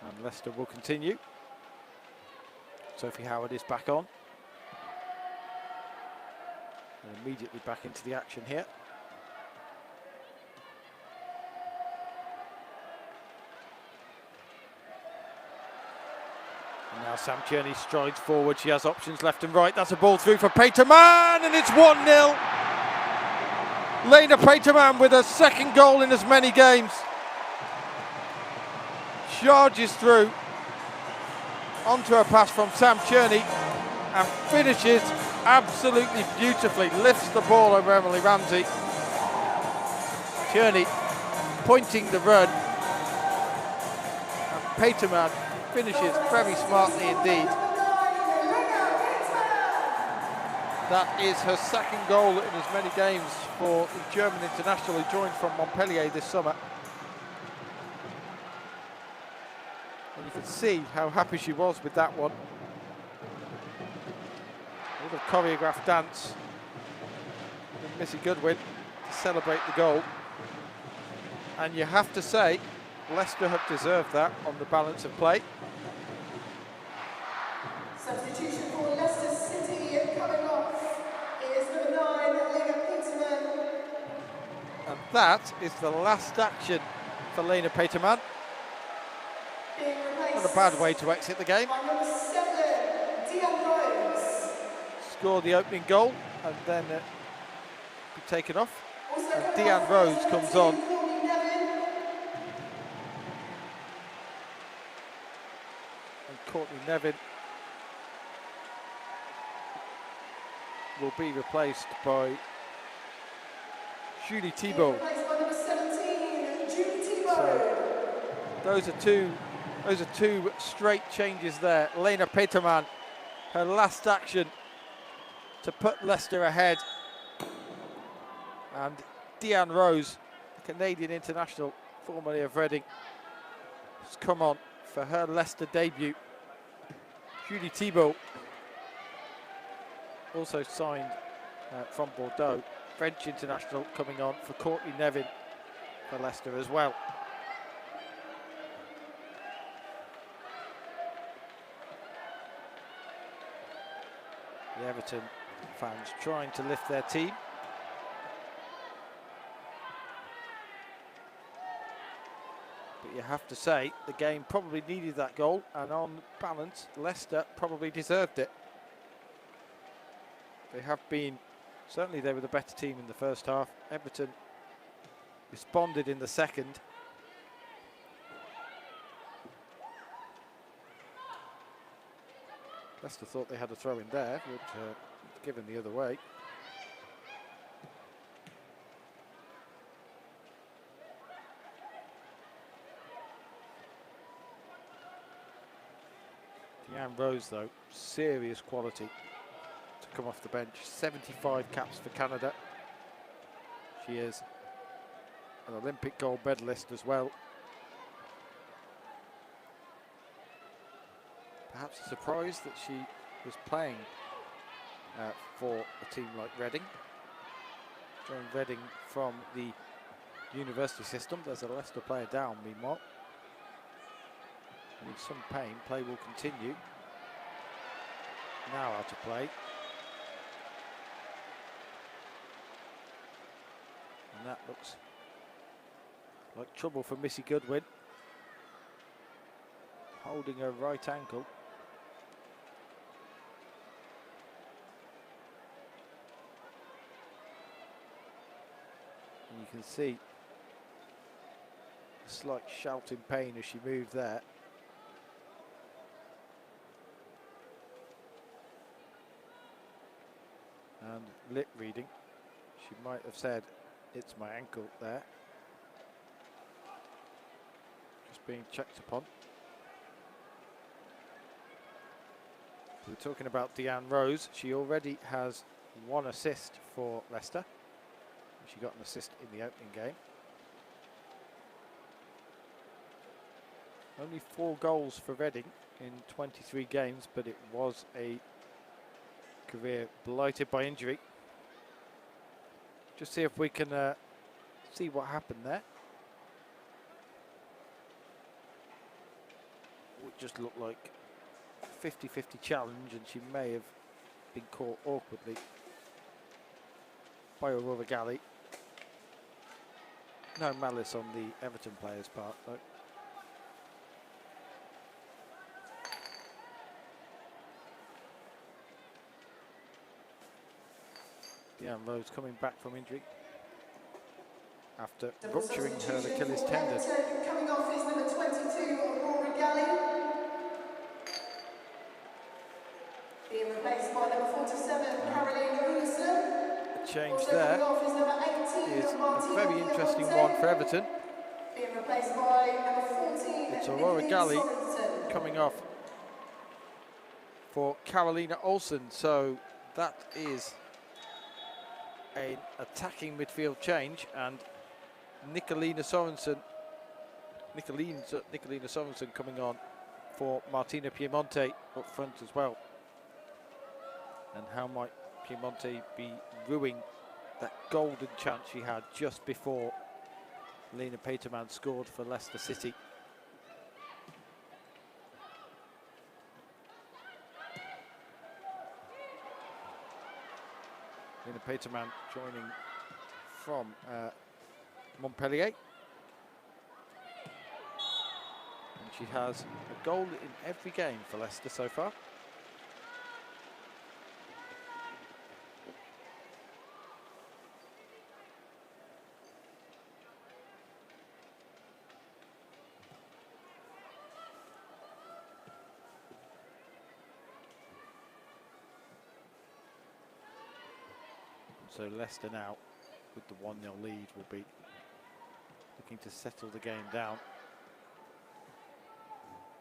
And Leicester will continue. Sophie Howard is back on. And immediately back into the action here. And now Sam Tierney strides forward. She has options left and right. That's a ball through for Peterman, and it's 1-0. Lena Peterman with her second goal in as many games. Charges through onto a pass from Sam Tierney and finishes absolutely beautifully. Lifts the ball over Emily Ramsey. Tierney pointing the run. And Peterman finishes very smartly indeed. That is her second goal in as many games for the German international who joined from Montpellier this summer. And you can see how happy she was with that one. A little choreographed dance with Missy Goodwin to celebrate the goal. And you have to say, Leicester have deserved that on the balance of play. Substitution for Leicester City coming off is number 9, Lena Peterman. And that is the last action for Lena Peterman. Being replaced Not a bad way to exit the game. by number 7, Deanne Rose. Score the opening goal and then be taken off. Also And coming Deanne off Rose is comes number on. 10, Courtney Nevin. And Courtney Nevin will be replaced by Julie Thibault. Replaced by number 17, Julie Thibault. So those are two straight changes there. Lena Peterman, her last action to put Leicester ahead. And Deanne Rose, the Canadian international, formerly of Reading, has come on for her Leicester debut. Julie Thibault, also signed from Bordeaux, French international, coming on for Courtney Nevin for Leicester as well. The Everton fans trying to lift their team. But you have to say, the game probably needed that goal, and on balance, Leicester probably deserved it. They have been, certainly they were the better team in the first half. Everton responded in the second. Leicester thought they had a throw in there, but given the other way. Deanne Rose, though, serious quality to come off the bench. 75 caps for Canada. She is an Olympic gold medalist as well. Perhaps a surprise that she was playing for a team like Reading. Joined Reading from the university system. There's a Leicester player down, meanwhile. In some pain, play will continue. Now out of play. And that looks like trouble for Missy Goodwin. Holding her right ankle. And you can see a slight shout in pain as she moved there. And lip reading, she might have said, "It's my ankle" there. Just being checked upon. We're talking about Deanne Rose. She already has 1 assist for Leicester. She got an assist in the opening game. Only 4 goals for Reading in 23 games, but it was a career blighted by injury. Just see if we can see what happened there. It just looked like 50-50 challenge, and she may have been caught awkwardly by Aurora Galley. No malice on the Everton player's part, though. Deanne Rose coming back from injury after rupturing her Achilles tendon. Coming off is number 22, Aurora Galley. Being replaced by number 47, Caroline Ullison. A change there is a very interesting one for Everton. Being replaced by number 14, it's Aurora Galley coming off for Carolina Olsen. So that is an attacking midfield change, and Nicolina Sorensen coming on for Martina Piemonte up front as well. And how might Piemonte be ruining that golden chance she had just before Lena Peterman scored for Leicester City. Lena Peterman joining from Montpellier. And she has a goal in every game for Leicester so far. So Leicester now, with the 1-0 lead, will be looking to settle the game down.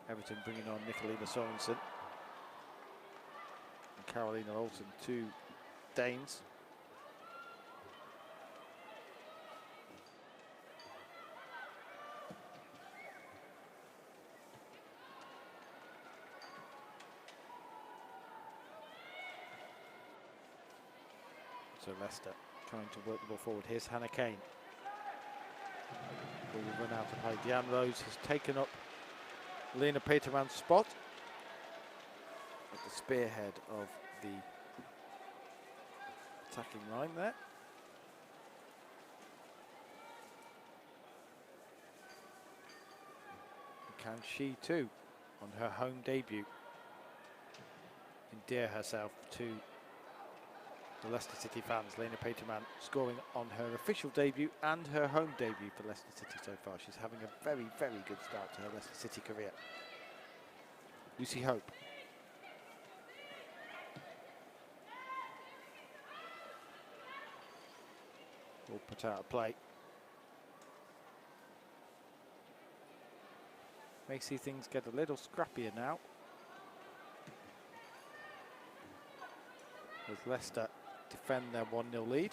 Everton bringing on Nicolina Sorensen and Carolina Olsen, 2 Danes. So Leicester trying to work the ball forward. Here's Hannah Kane. Ball will run out of play. Deanne Rose has taken up Lena Peterman's spot at the spearhead of the attacking line there. And can she too, on her home debut, endear herself to the Leicester City fans? Lena Peterman scoring on her official debut and her home debut for Leicester City so far. She's having a very, very good start to her Leicester City career. Lucy Hope. All put out of play. May see things get a little scrappier now, as Leicester defend their 1-0 lead.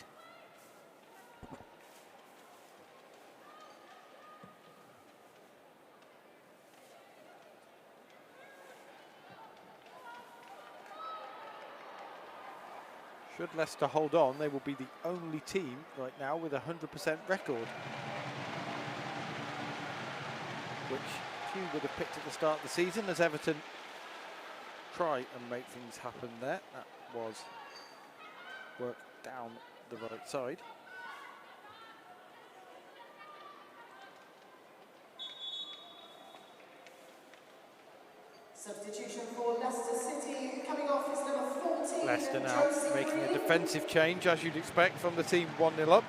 Should Leicester hold on, they will be the only team right now with a 100% record, which few would have picked at the start of the season, as Everton try and make things happen there. That was work down the right side. Substitution for Leicester City. Coming off is number 14. Leicester now making a defensive change, as you'd expect from the team 1-0 up.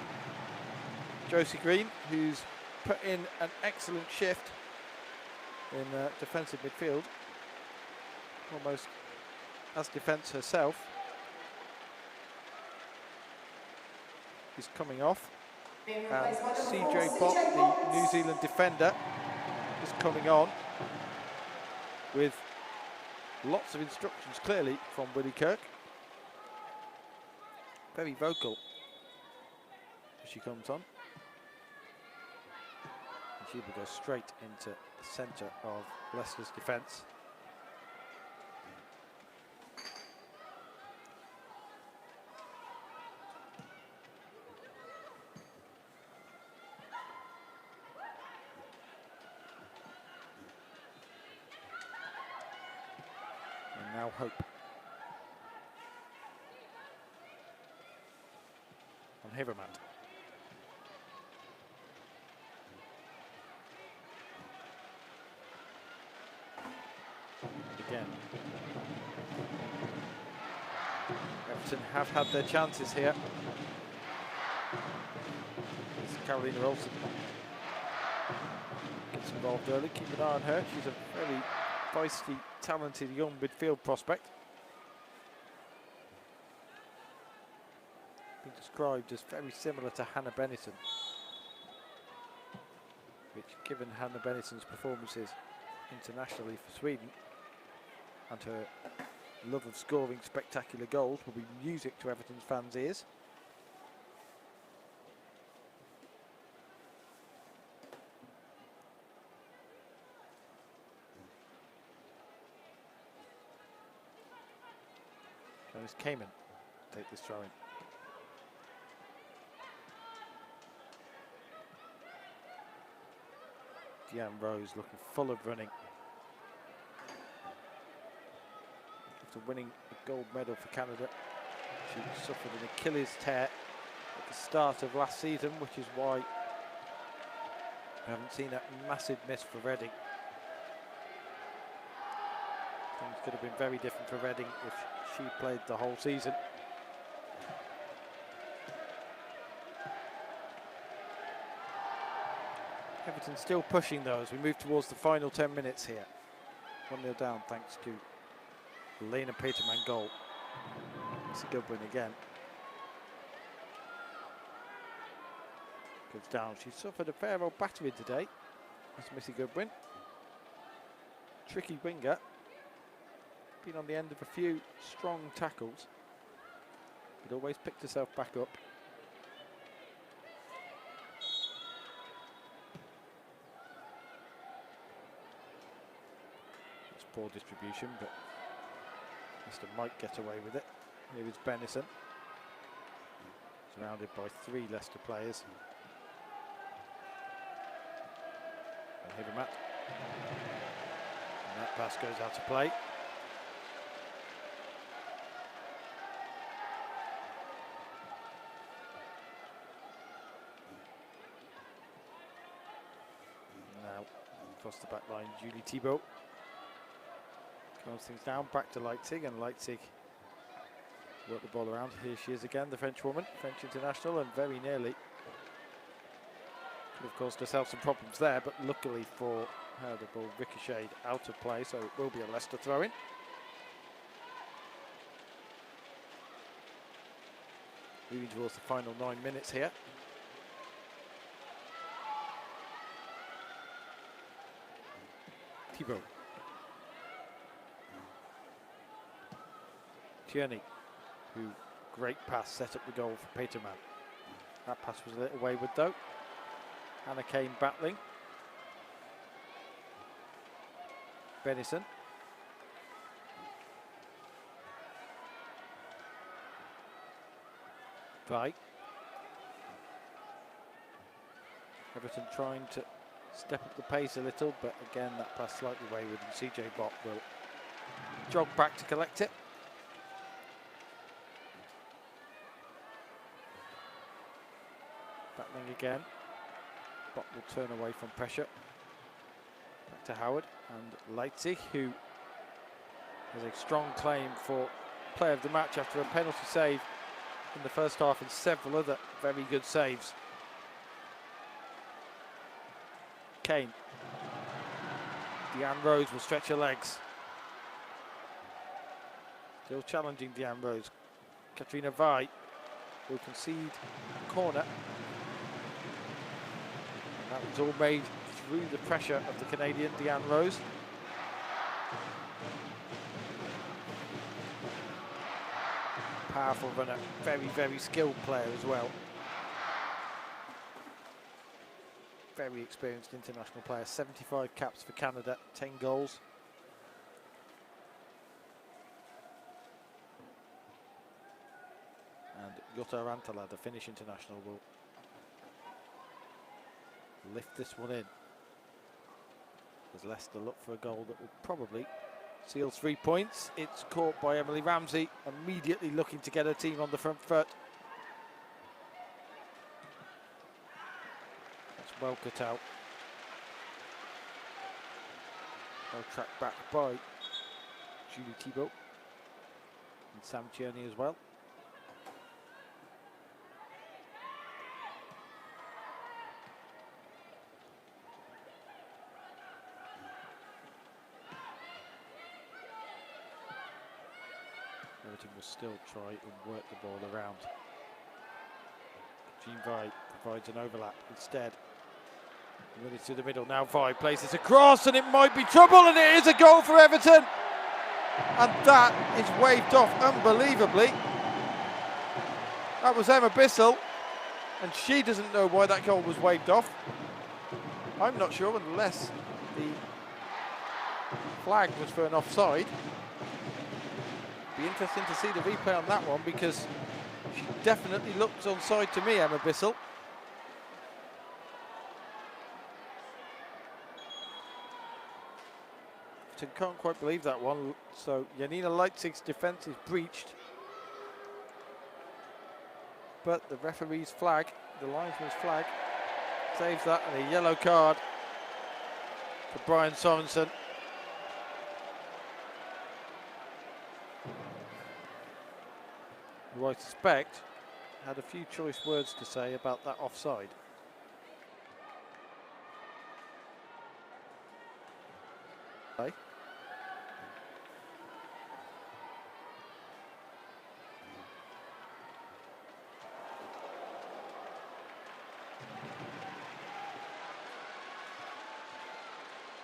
Josie Green, who's put in an excellent shift in defensive midfield, almost as defence herself, is coming off. And CJ Bott, the New Zealand defender, is coming on with lots of instructions clearly from Willie Kirk. Very vocal as she comes on. And she will go straight into the centre of Leicester's defence. And now Hope. On Havermat. Again. Everton have had their chances here. It's Carolina Olsen gets involved early. Keep an eye on her. She's a very feisty, talented young midfield prospect. Been described as very similar to Hannah Bennison, which, given Hannah Bennison's performances internationally for Sweden and her love of scoring spectacular goals, will be music to Everton's fans' ears. Jonas Kamen take this throw in. Deanne Rose looking full of running after winning a gold medal for Canada. She suffered an Achilles tear at the start of last season, which is why we haven't seen that massive miss for Reading. Things could have been very different for Reading if she played the whole season. Everton still pushing though as we move towards the final 10 minutes here. 1-0 down thanks to Lena Peterman goal. It's a good win again. Goes down. She suffered a fair old battering today. That's Missy Goodwin. Tricky winger. Been on the end of a few strong tackles, but always picked herself back up. It's poor distribution, but Leicester might get away with it. Here is Benison, surrounded by 3 Leicester players. And Hivermat. And that pass goes out to play. Now across the back line, Julie Thibault calms things down. Back to Leipzig, and Leipzig work the ball around. Here she is again, the French woman, French international, and very nearly could have caused herself some problems there, but luckily for her, the ball ricocheted out of play, so it will be a Leicester throw-in. Moving towards the final 9 minutes here. Thibault. Tierney, who great pass set up the goal for Peterman. That pass was a little wayward though. Hannah Kane battling. Benison. Vi. Everton trying to step up the pace a little, but again that pass slightly wayward, and CJ Bott will jog back to collect it. Battling again. Bott will turn away from pressure. Back to Howard and Leipzig, who has a strong claim for player of the match after a penalty save in the first half and several other very good saves. Kane. Deanne Rose will stretch her legs. Still challenging Deanne Rose. Katrina Vi will concede a corner. And that was all made through the pressure of the Canadian Deanne Rose. Powerful runner, very, very skilled player as well. Very experienced international player, 75 caps for Canada, 10 goals. And Jutta Rantala, the Finnish international, will lift this one in. As Leicester look for a goal that will probably seal 3 points. It's caught by Emily Ramsey, immediately looking to get her team on the front foot. That's well cut out. Well tracked back by Julie Thibault and Sam Tierney as well. Everton will still try and work the ball around. Jean Vi provides an overlap instead. Run it to the middle. Now Vi places a cross, and it might be trouble, and it is a goal for Everton. And that is waved off unbelievably. That was Emma Bissell, and she doesn't know why that goal was waved off. I'm not sure, unless the flag was for an offside. Be interesting to see the replay on that one, because she definitely looks onside to me, Emma Bissell. Can't quite believe that one. So Janina Leitzig's defence is breached, but the referee's flag, the linesman's flag, saves that, and a yellow card for Brian Sorensen. Who I suspect had a few choice words to say about that offside. Okay.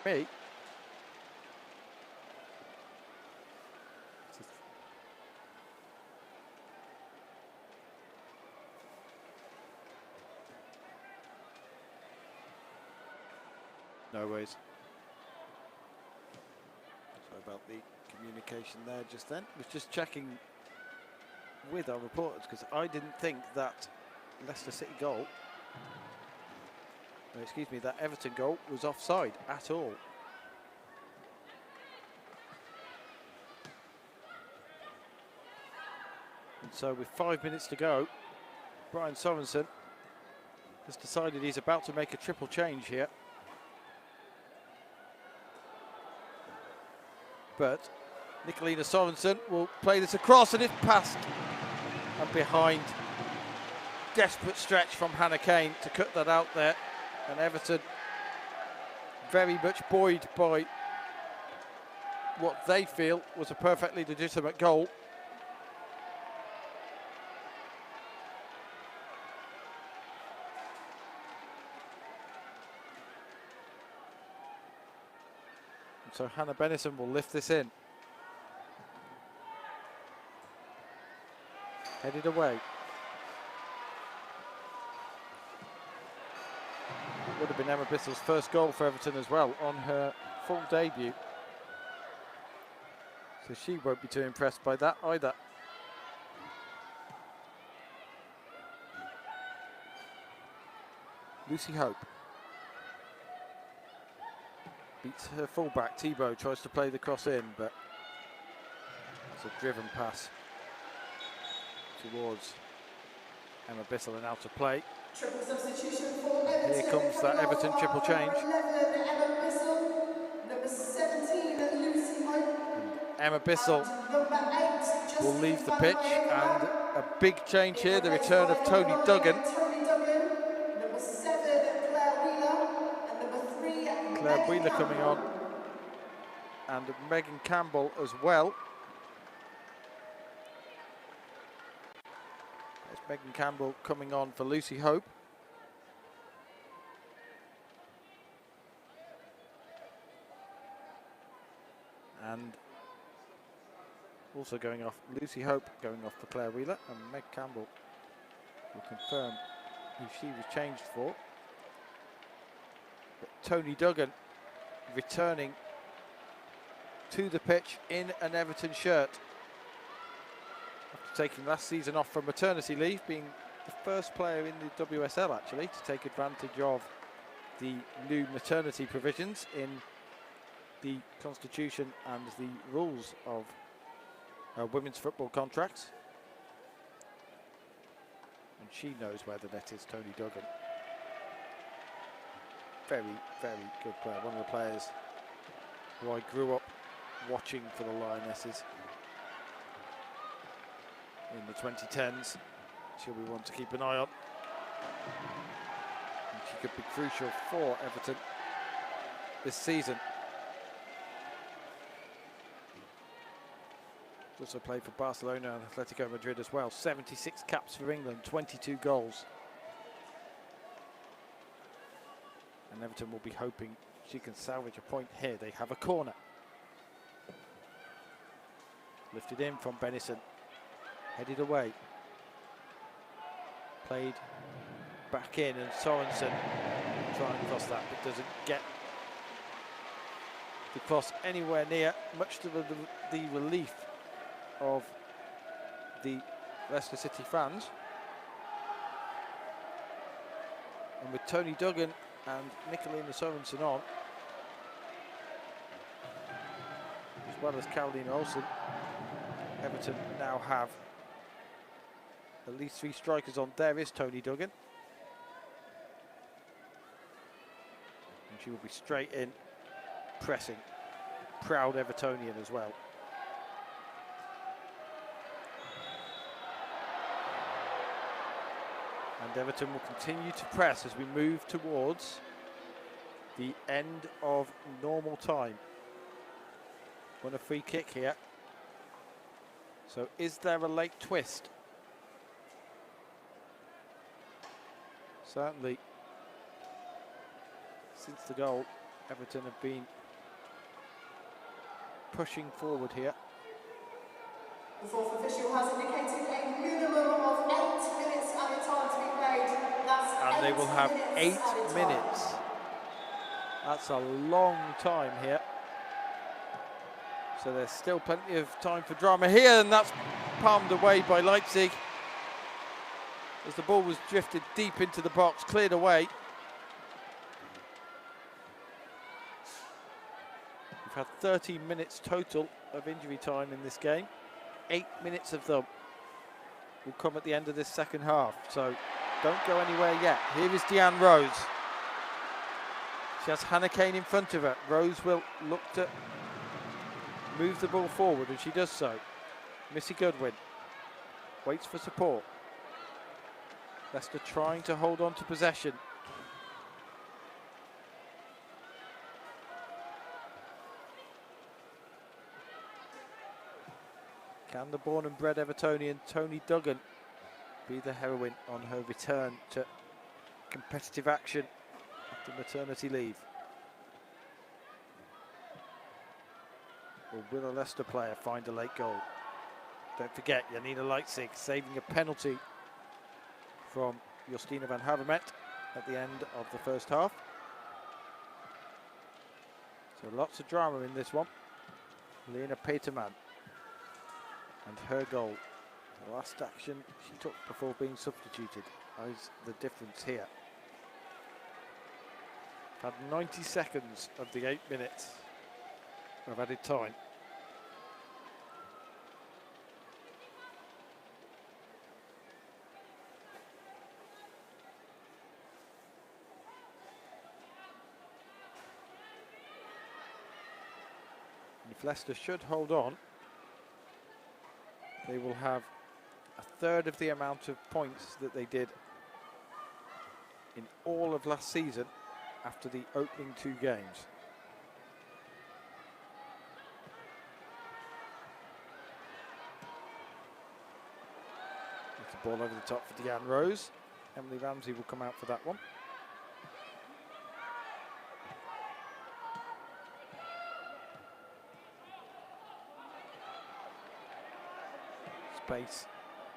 me. No worries. Sorry about the communication there just then. Was just checking with our reporters because I didn't think that Leicester City goal, no, excuse me, that Everton goal was offside at all. And so with 5 minutes to go, Brian Sorensen has decided he's about to make a triple change here. But Nicolina Sorensen will play this across, and it's passed and behind. Desperate stretch from Hannah Kane to cut that out there, and Everton very much buoyed by what they feel was a perfectly legitimate goal. And so Hannah Bennison will lift this in. Headed away. Would have been Emma Bissell's first goal for Everton as well on her full debut. So she won't be too impressed by that either. Lucy Hope beats her fullback. Thibault tries to play the cross in, but it's a driven pass towards Emma Bissell and out of play. Triple substitution for Everton. Here comes that Everton triple change. Number 11, Emma Bissell. Number 17, Lucy Hope. Emma Bissell And number 8, will leave the pitch, and a big change here, the return of Tony Duggan. Number 7, Claire Wheeler. And number 3, Claire Wheeler coming on, and Megan Campbell as well. There's Megan Campbell coming on for Lucy Hope. And also going off, Lucy Hope going off for Claire Wheeler, and Meg Campbell will confirm who she was changed for. But Tony Duggan returning to the pitch in an Everton shirt after taking last season off from maternity leave, being the first player in the WSL actually to take advantage of the new maternity provisions in the constitution and the rules of women's football contracts. And she knows where the net is, Tony Duggan. Very, very good player. One of the players who I grew up watching for the Lionesses in the 2010s. She'll be one to keep an eye on. And she could be crucial for Everton this season. Also played for Barcelona and Atletico Madrid as well. 76 caps for England, 22 goals. And Everton will be hoping she can salvage a point here. They have a corner. Lifted in from Bennison. Headed away. Played back in, and Sorensen trying to cross that, but doesn't get the cross anywhere near, much to the relief of the Leicester City fans. And with Tony Duggan and Nicolina Sorensen on, as well as Caroline Olsen, Everton now have at least 3 strikers on. There is Tony Duggan. And she will be straight in, pressing. Proud Evertonian as well. And Everton will continue to press as we move towards the end of normal time. Want a free kick here. So is there a late twist? Certainly, since the goal Everton have been pushing forward here. The fourth official has indicated a minimum of 8 minutes added time to be played. That's And they will have 8 added time. minutes. That's a long time here. So there's still plenty of time for drama here, and that's palmed away by Leipzig as the ball was drifted deep into the box, cleared away. We've had 13 minutes total of injury time in this game. 8 minutes of them will come at the end of this second half, so don't go anywhere yet. Here is Deanne Rose. She has Hannah Kane in front of her. Rose will look to move the ball forward, and she does so. Missy Goodwin waits for support. Leicester trying to hold on to possession. Can the born and bred Evertonian Tony Duggan be the heroine on her return to competitive action after maternity leave? Or will a Leicester player find a late goal? Don't forget, Janina Leipzig saving a penalty from Justina van Havermet at the end of the first half. So lots of drama in this one. Lena Peterman and her goal. The last action she took before being substituted is the difference here. Had 90 seconds of the 8 minutes of added time. If Leicester should hold on, they will have a third of the amount of points that they did in all of last season after the opening 2 games. It's the ball over the top for Deanne Rose. Emily Ramsey will come out for that one. Space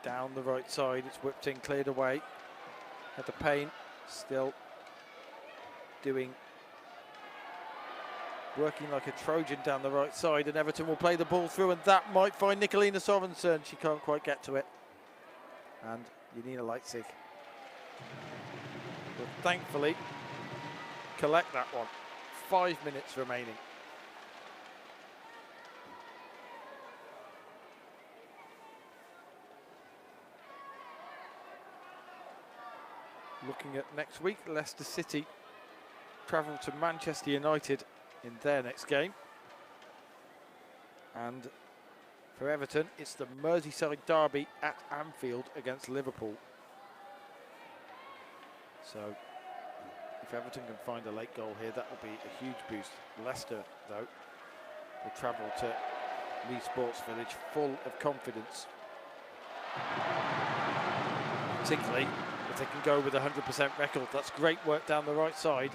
down the right side, it's whipped in, cleared away. Heather Payne still working like a Trojan down the right side, and Everton will play the ball through, and that might find Nicolina Sorensen. She can't quite get to it. And Janina Leipzig will thankfully collect that one. 5 minutes remaining. Looking at next week, Leicester City travel to Manchester United in their next game. And for Everton, it's the Merseyside derby at Anfield against Liverpool. So if Everton can find a late goal here, that will be a huge boost. Leicester, though, will travel to Leeds Sports Village full of confidence. Particularly if they can go with a 100% record. That's great work down the right side.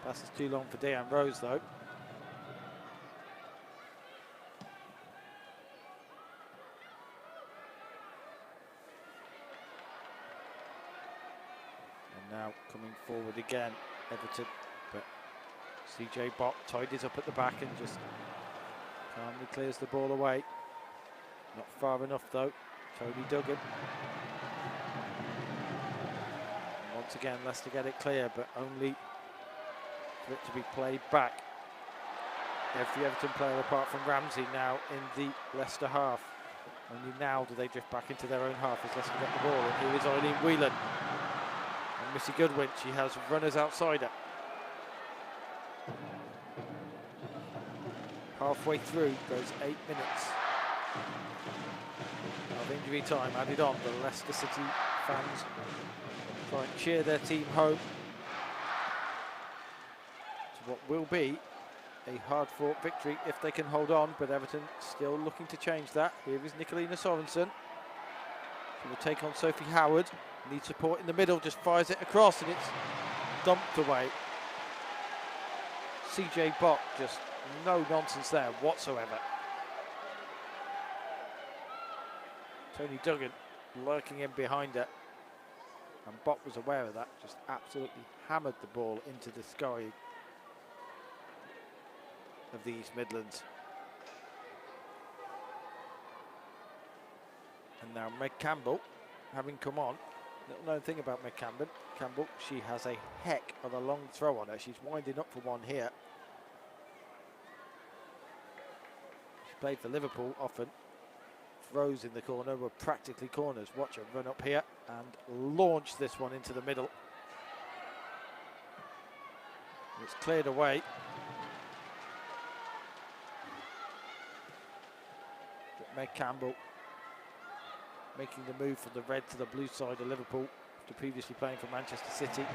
Pass is too long for Deanne Rose, though. And now coming forward again, Everton, but CJ Bott tidies up at the back and just calmly clears the ball away. Not far enough, though. Tony Duggan. And once again, Leicester get it clear, but only for it to be played back. Every Everton player apart from Ramsey now in the Leicester half. Only now do they drift back into their own half as Leicester get the ball. And here is Eileen Whelan. And Missy Goodwin, she has runners outside her. Halfway through those 8 minutes of injury time added on, the Leicester City fans try and cheer their team home to what will be a hard-fought victory if they can hold on, but Everton still looking to change that. Here is Nicolina Sorensen. She will take on Sophie Howard. Needs support in the middle, just fires it across, and it's dumped away. CJ Bott, just no nonsense there whatsoever. Tony Duggan lurking in behind her, and Bott was aware of that, just absolutely hammered the ball into the sky of the East Midlands. And now Meg Campbell, having come on, little known thing about Meg Campbell, she has a heck of a long throw on her. She's winding up for one here. She played for Liverpool often. Throws in the corner were practically corners. Watch her run up here and launch this one into the middle. It's cleared away. But Meg Campbell making the move from the red to the blue side of Liverpool after previously playing for Manchester City.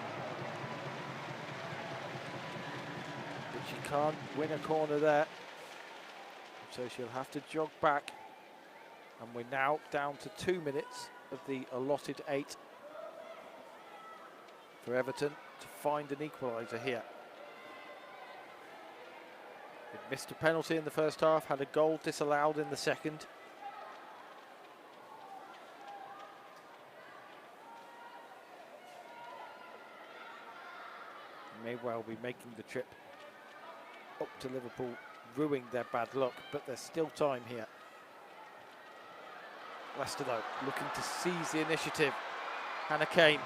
But she can't win a corner there, so she'll have to jog back. And we're now down to 2 minutes of the allotted 8 for Everton to find an equaliser here. They'd missed a penalty in the first half, had a goal disallowed in the second. May well be making the trip up to Liverpool, ruining their bad luck, but there's still time here. Leicester, though, looking to seize the initiative. Hannah Kane,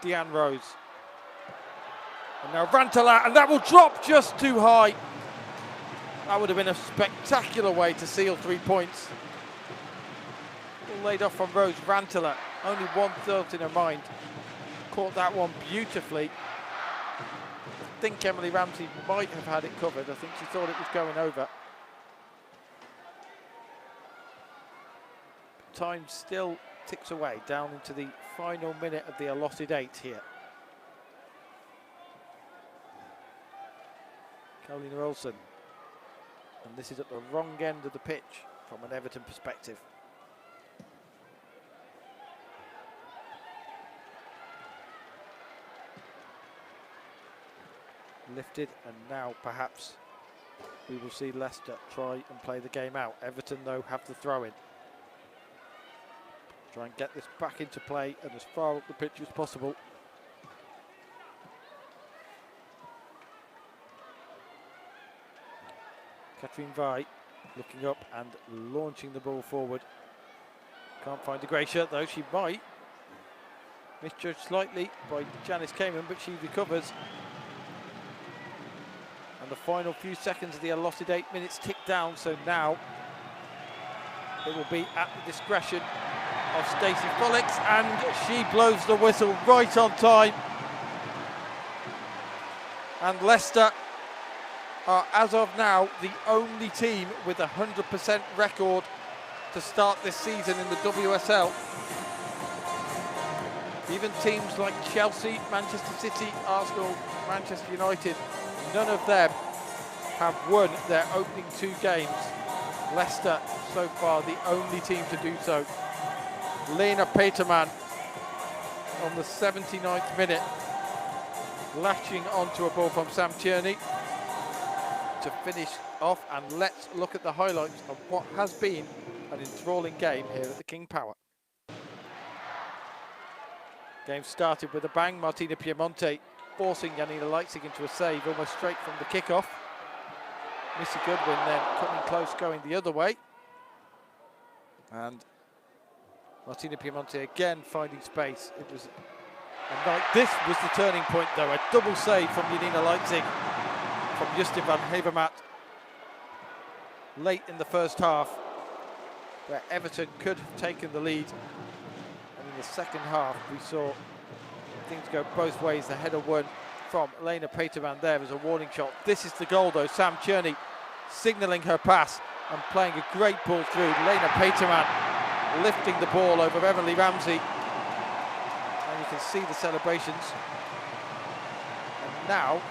Deanne Rose, and now Rantala, and that will drop just too high. That would have been a spectacular way to seal 3 points. All laid off from Rose. Rantala, only one thought in her mind. Caught that one beautifully. I think Emily Ramsey might have had it covered. I think she thought it was going over. Time still ticks away down into the final minute of the allotted 8 here. Carolina Olsen, and this is at the wrong end of the pitch from an Everton perspective. Lifted, and now perhaps we will see Leicester try and play the game out. Everton, though, have the throw-in. Try and get this back into play and as far up the pitch as possible. Catherine Vai looking up and launching the ball forward. Can't find Gracia, though she might. Misjudged slightly by Janice Kamen, but she recovers. And the final few seconds of the allotted 8 minutes tick down, so now it will be at the discretion of Stacey Follix, and she blows the whistle right on time. And Leicester are, as of now, the only team with a 100% record to start this season in the WSL. Even teams like Chelsea, Manchester City, Arsenal, Manchester United, none of them have won their opening 2 games. Leicester, so far, the only team to do so. Lena Peterman on the 79th minute, latching onto a ball from Sam Tierney to finish off. And let's look at the highlights of what has been an enthralling game here at the King Power. Game started with a bang. Martina Piemonte forcing Janina Leitzig into a save almost straight from the kickoff. Missy Goodwin then coming close, going the other way. And Martina Piemonte again finding space. It was a night. This was the turning point, though. A double save from Janina Leitzig from Justin van Hevermaet late in the first half, where Everton could have taken the lead. And in the second half, we saw things go both ways. The header won from Lena Peterman there as a warning shot. This is the goal, though. Sam Tierney signalling her pass and playing a great ball through. Lena Peterman lifting the ball over Emily Ramsey. And you can see the celebrations. And now,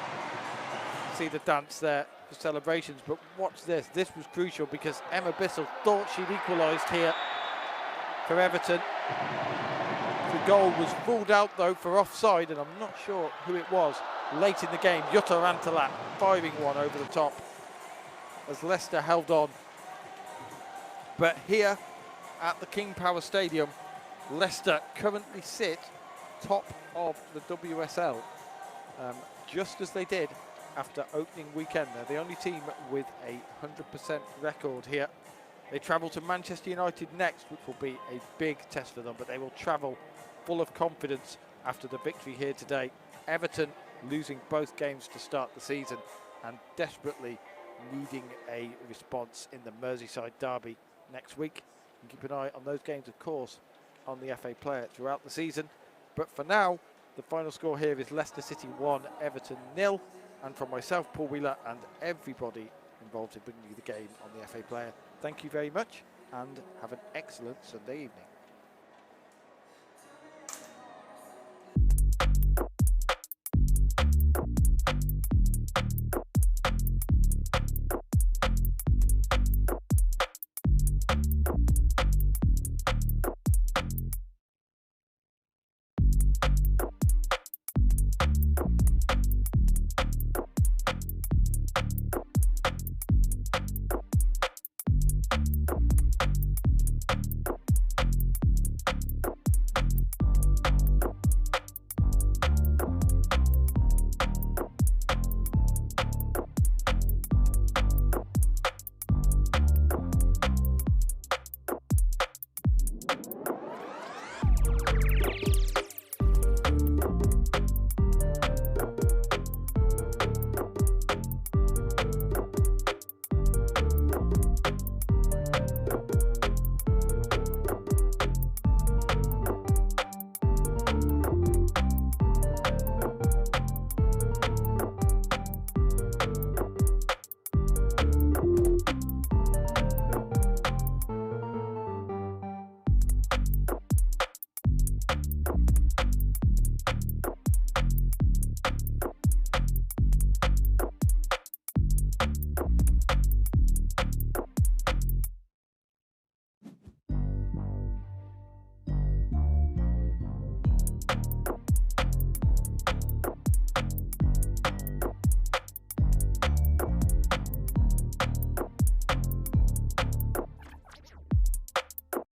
see the dance there for celebrations. But watch this. This was crucial because Emma Bissell thought she'd equalised here for Everton. The goal was ruled out though for offside, and I'm not sure who it was. Late in the game, Jutta Rantalat firing one over the top as Leicester held on. But here at the King Power Stadium, Leicester currently sit top of the WSL, just as they did after opening weekend. They're the only team with a 100% record here. They travel to Manchester United next, which will be a big test for them, but they will travel full of confidence after the victory here today. Everton losing both games to start the season and desperately needing a response in the Merseyside derby next week. And keep an eye on those games, of course, on the FA Player throughout the season. But for now, the final score here is Leicester City 1, Everton 0. And from myself, Paul Wheeler, and everybody involved in bringing you the game on the FA Player, thank you very much and have an excellent Sunday evening.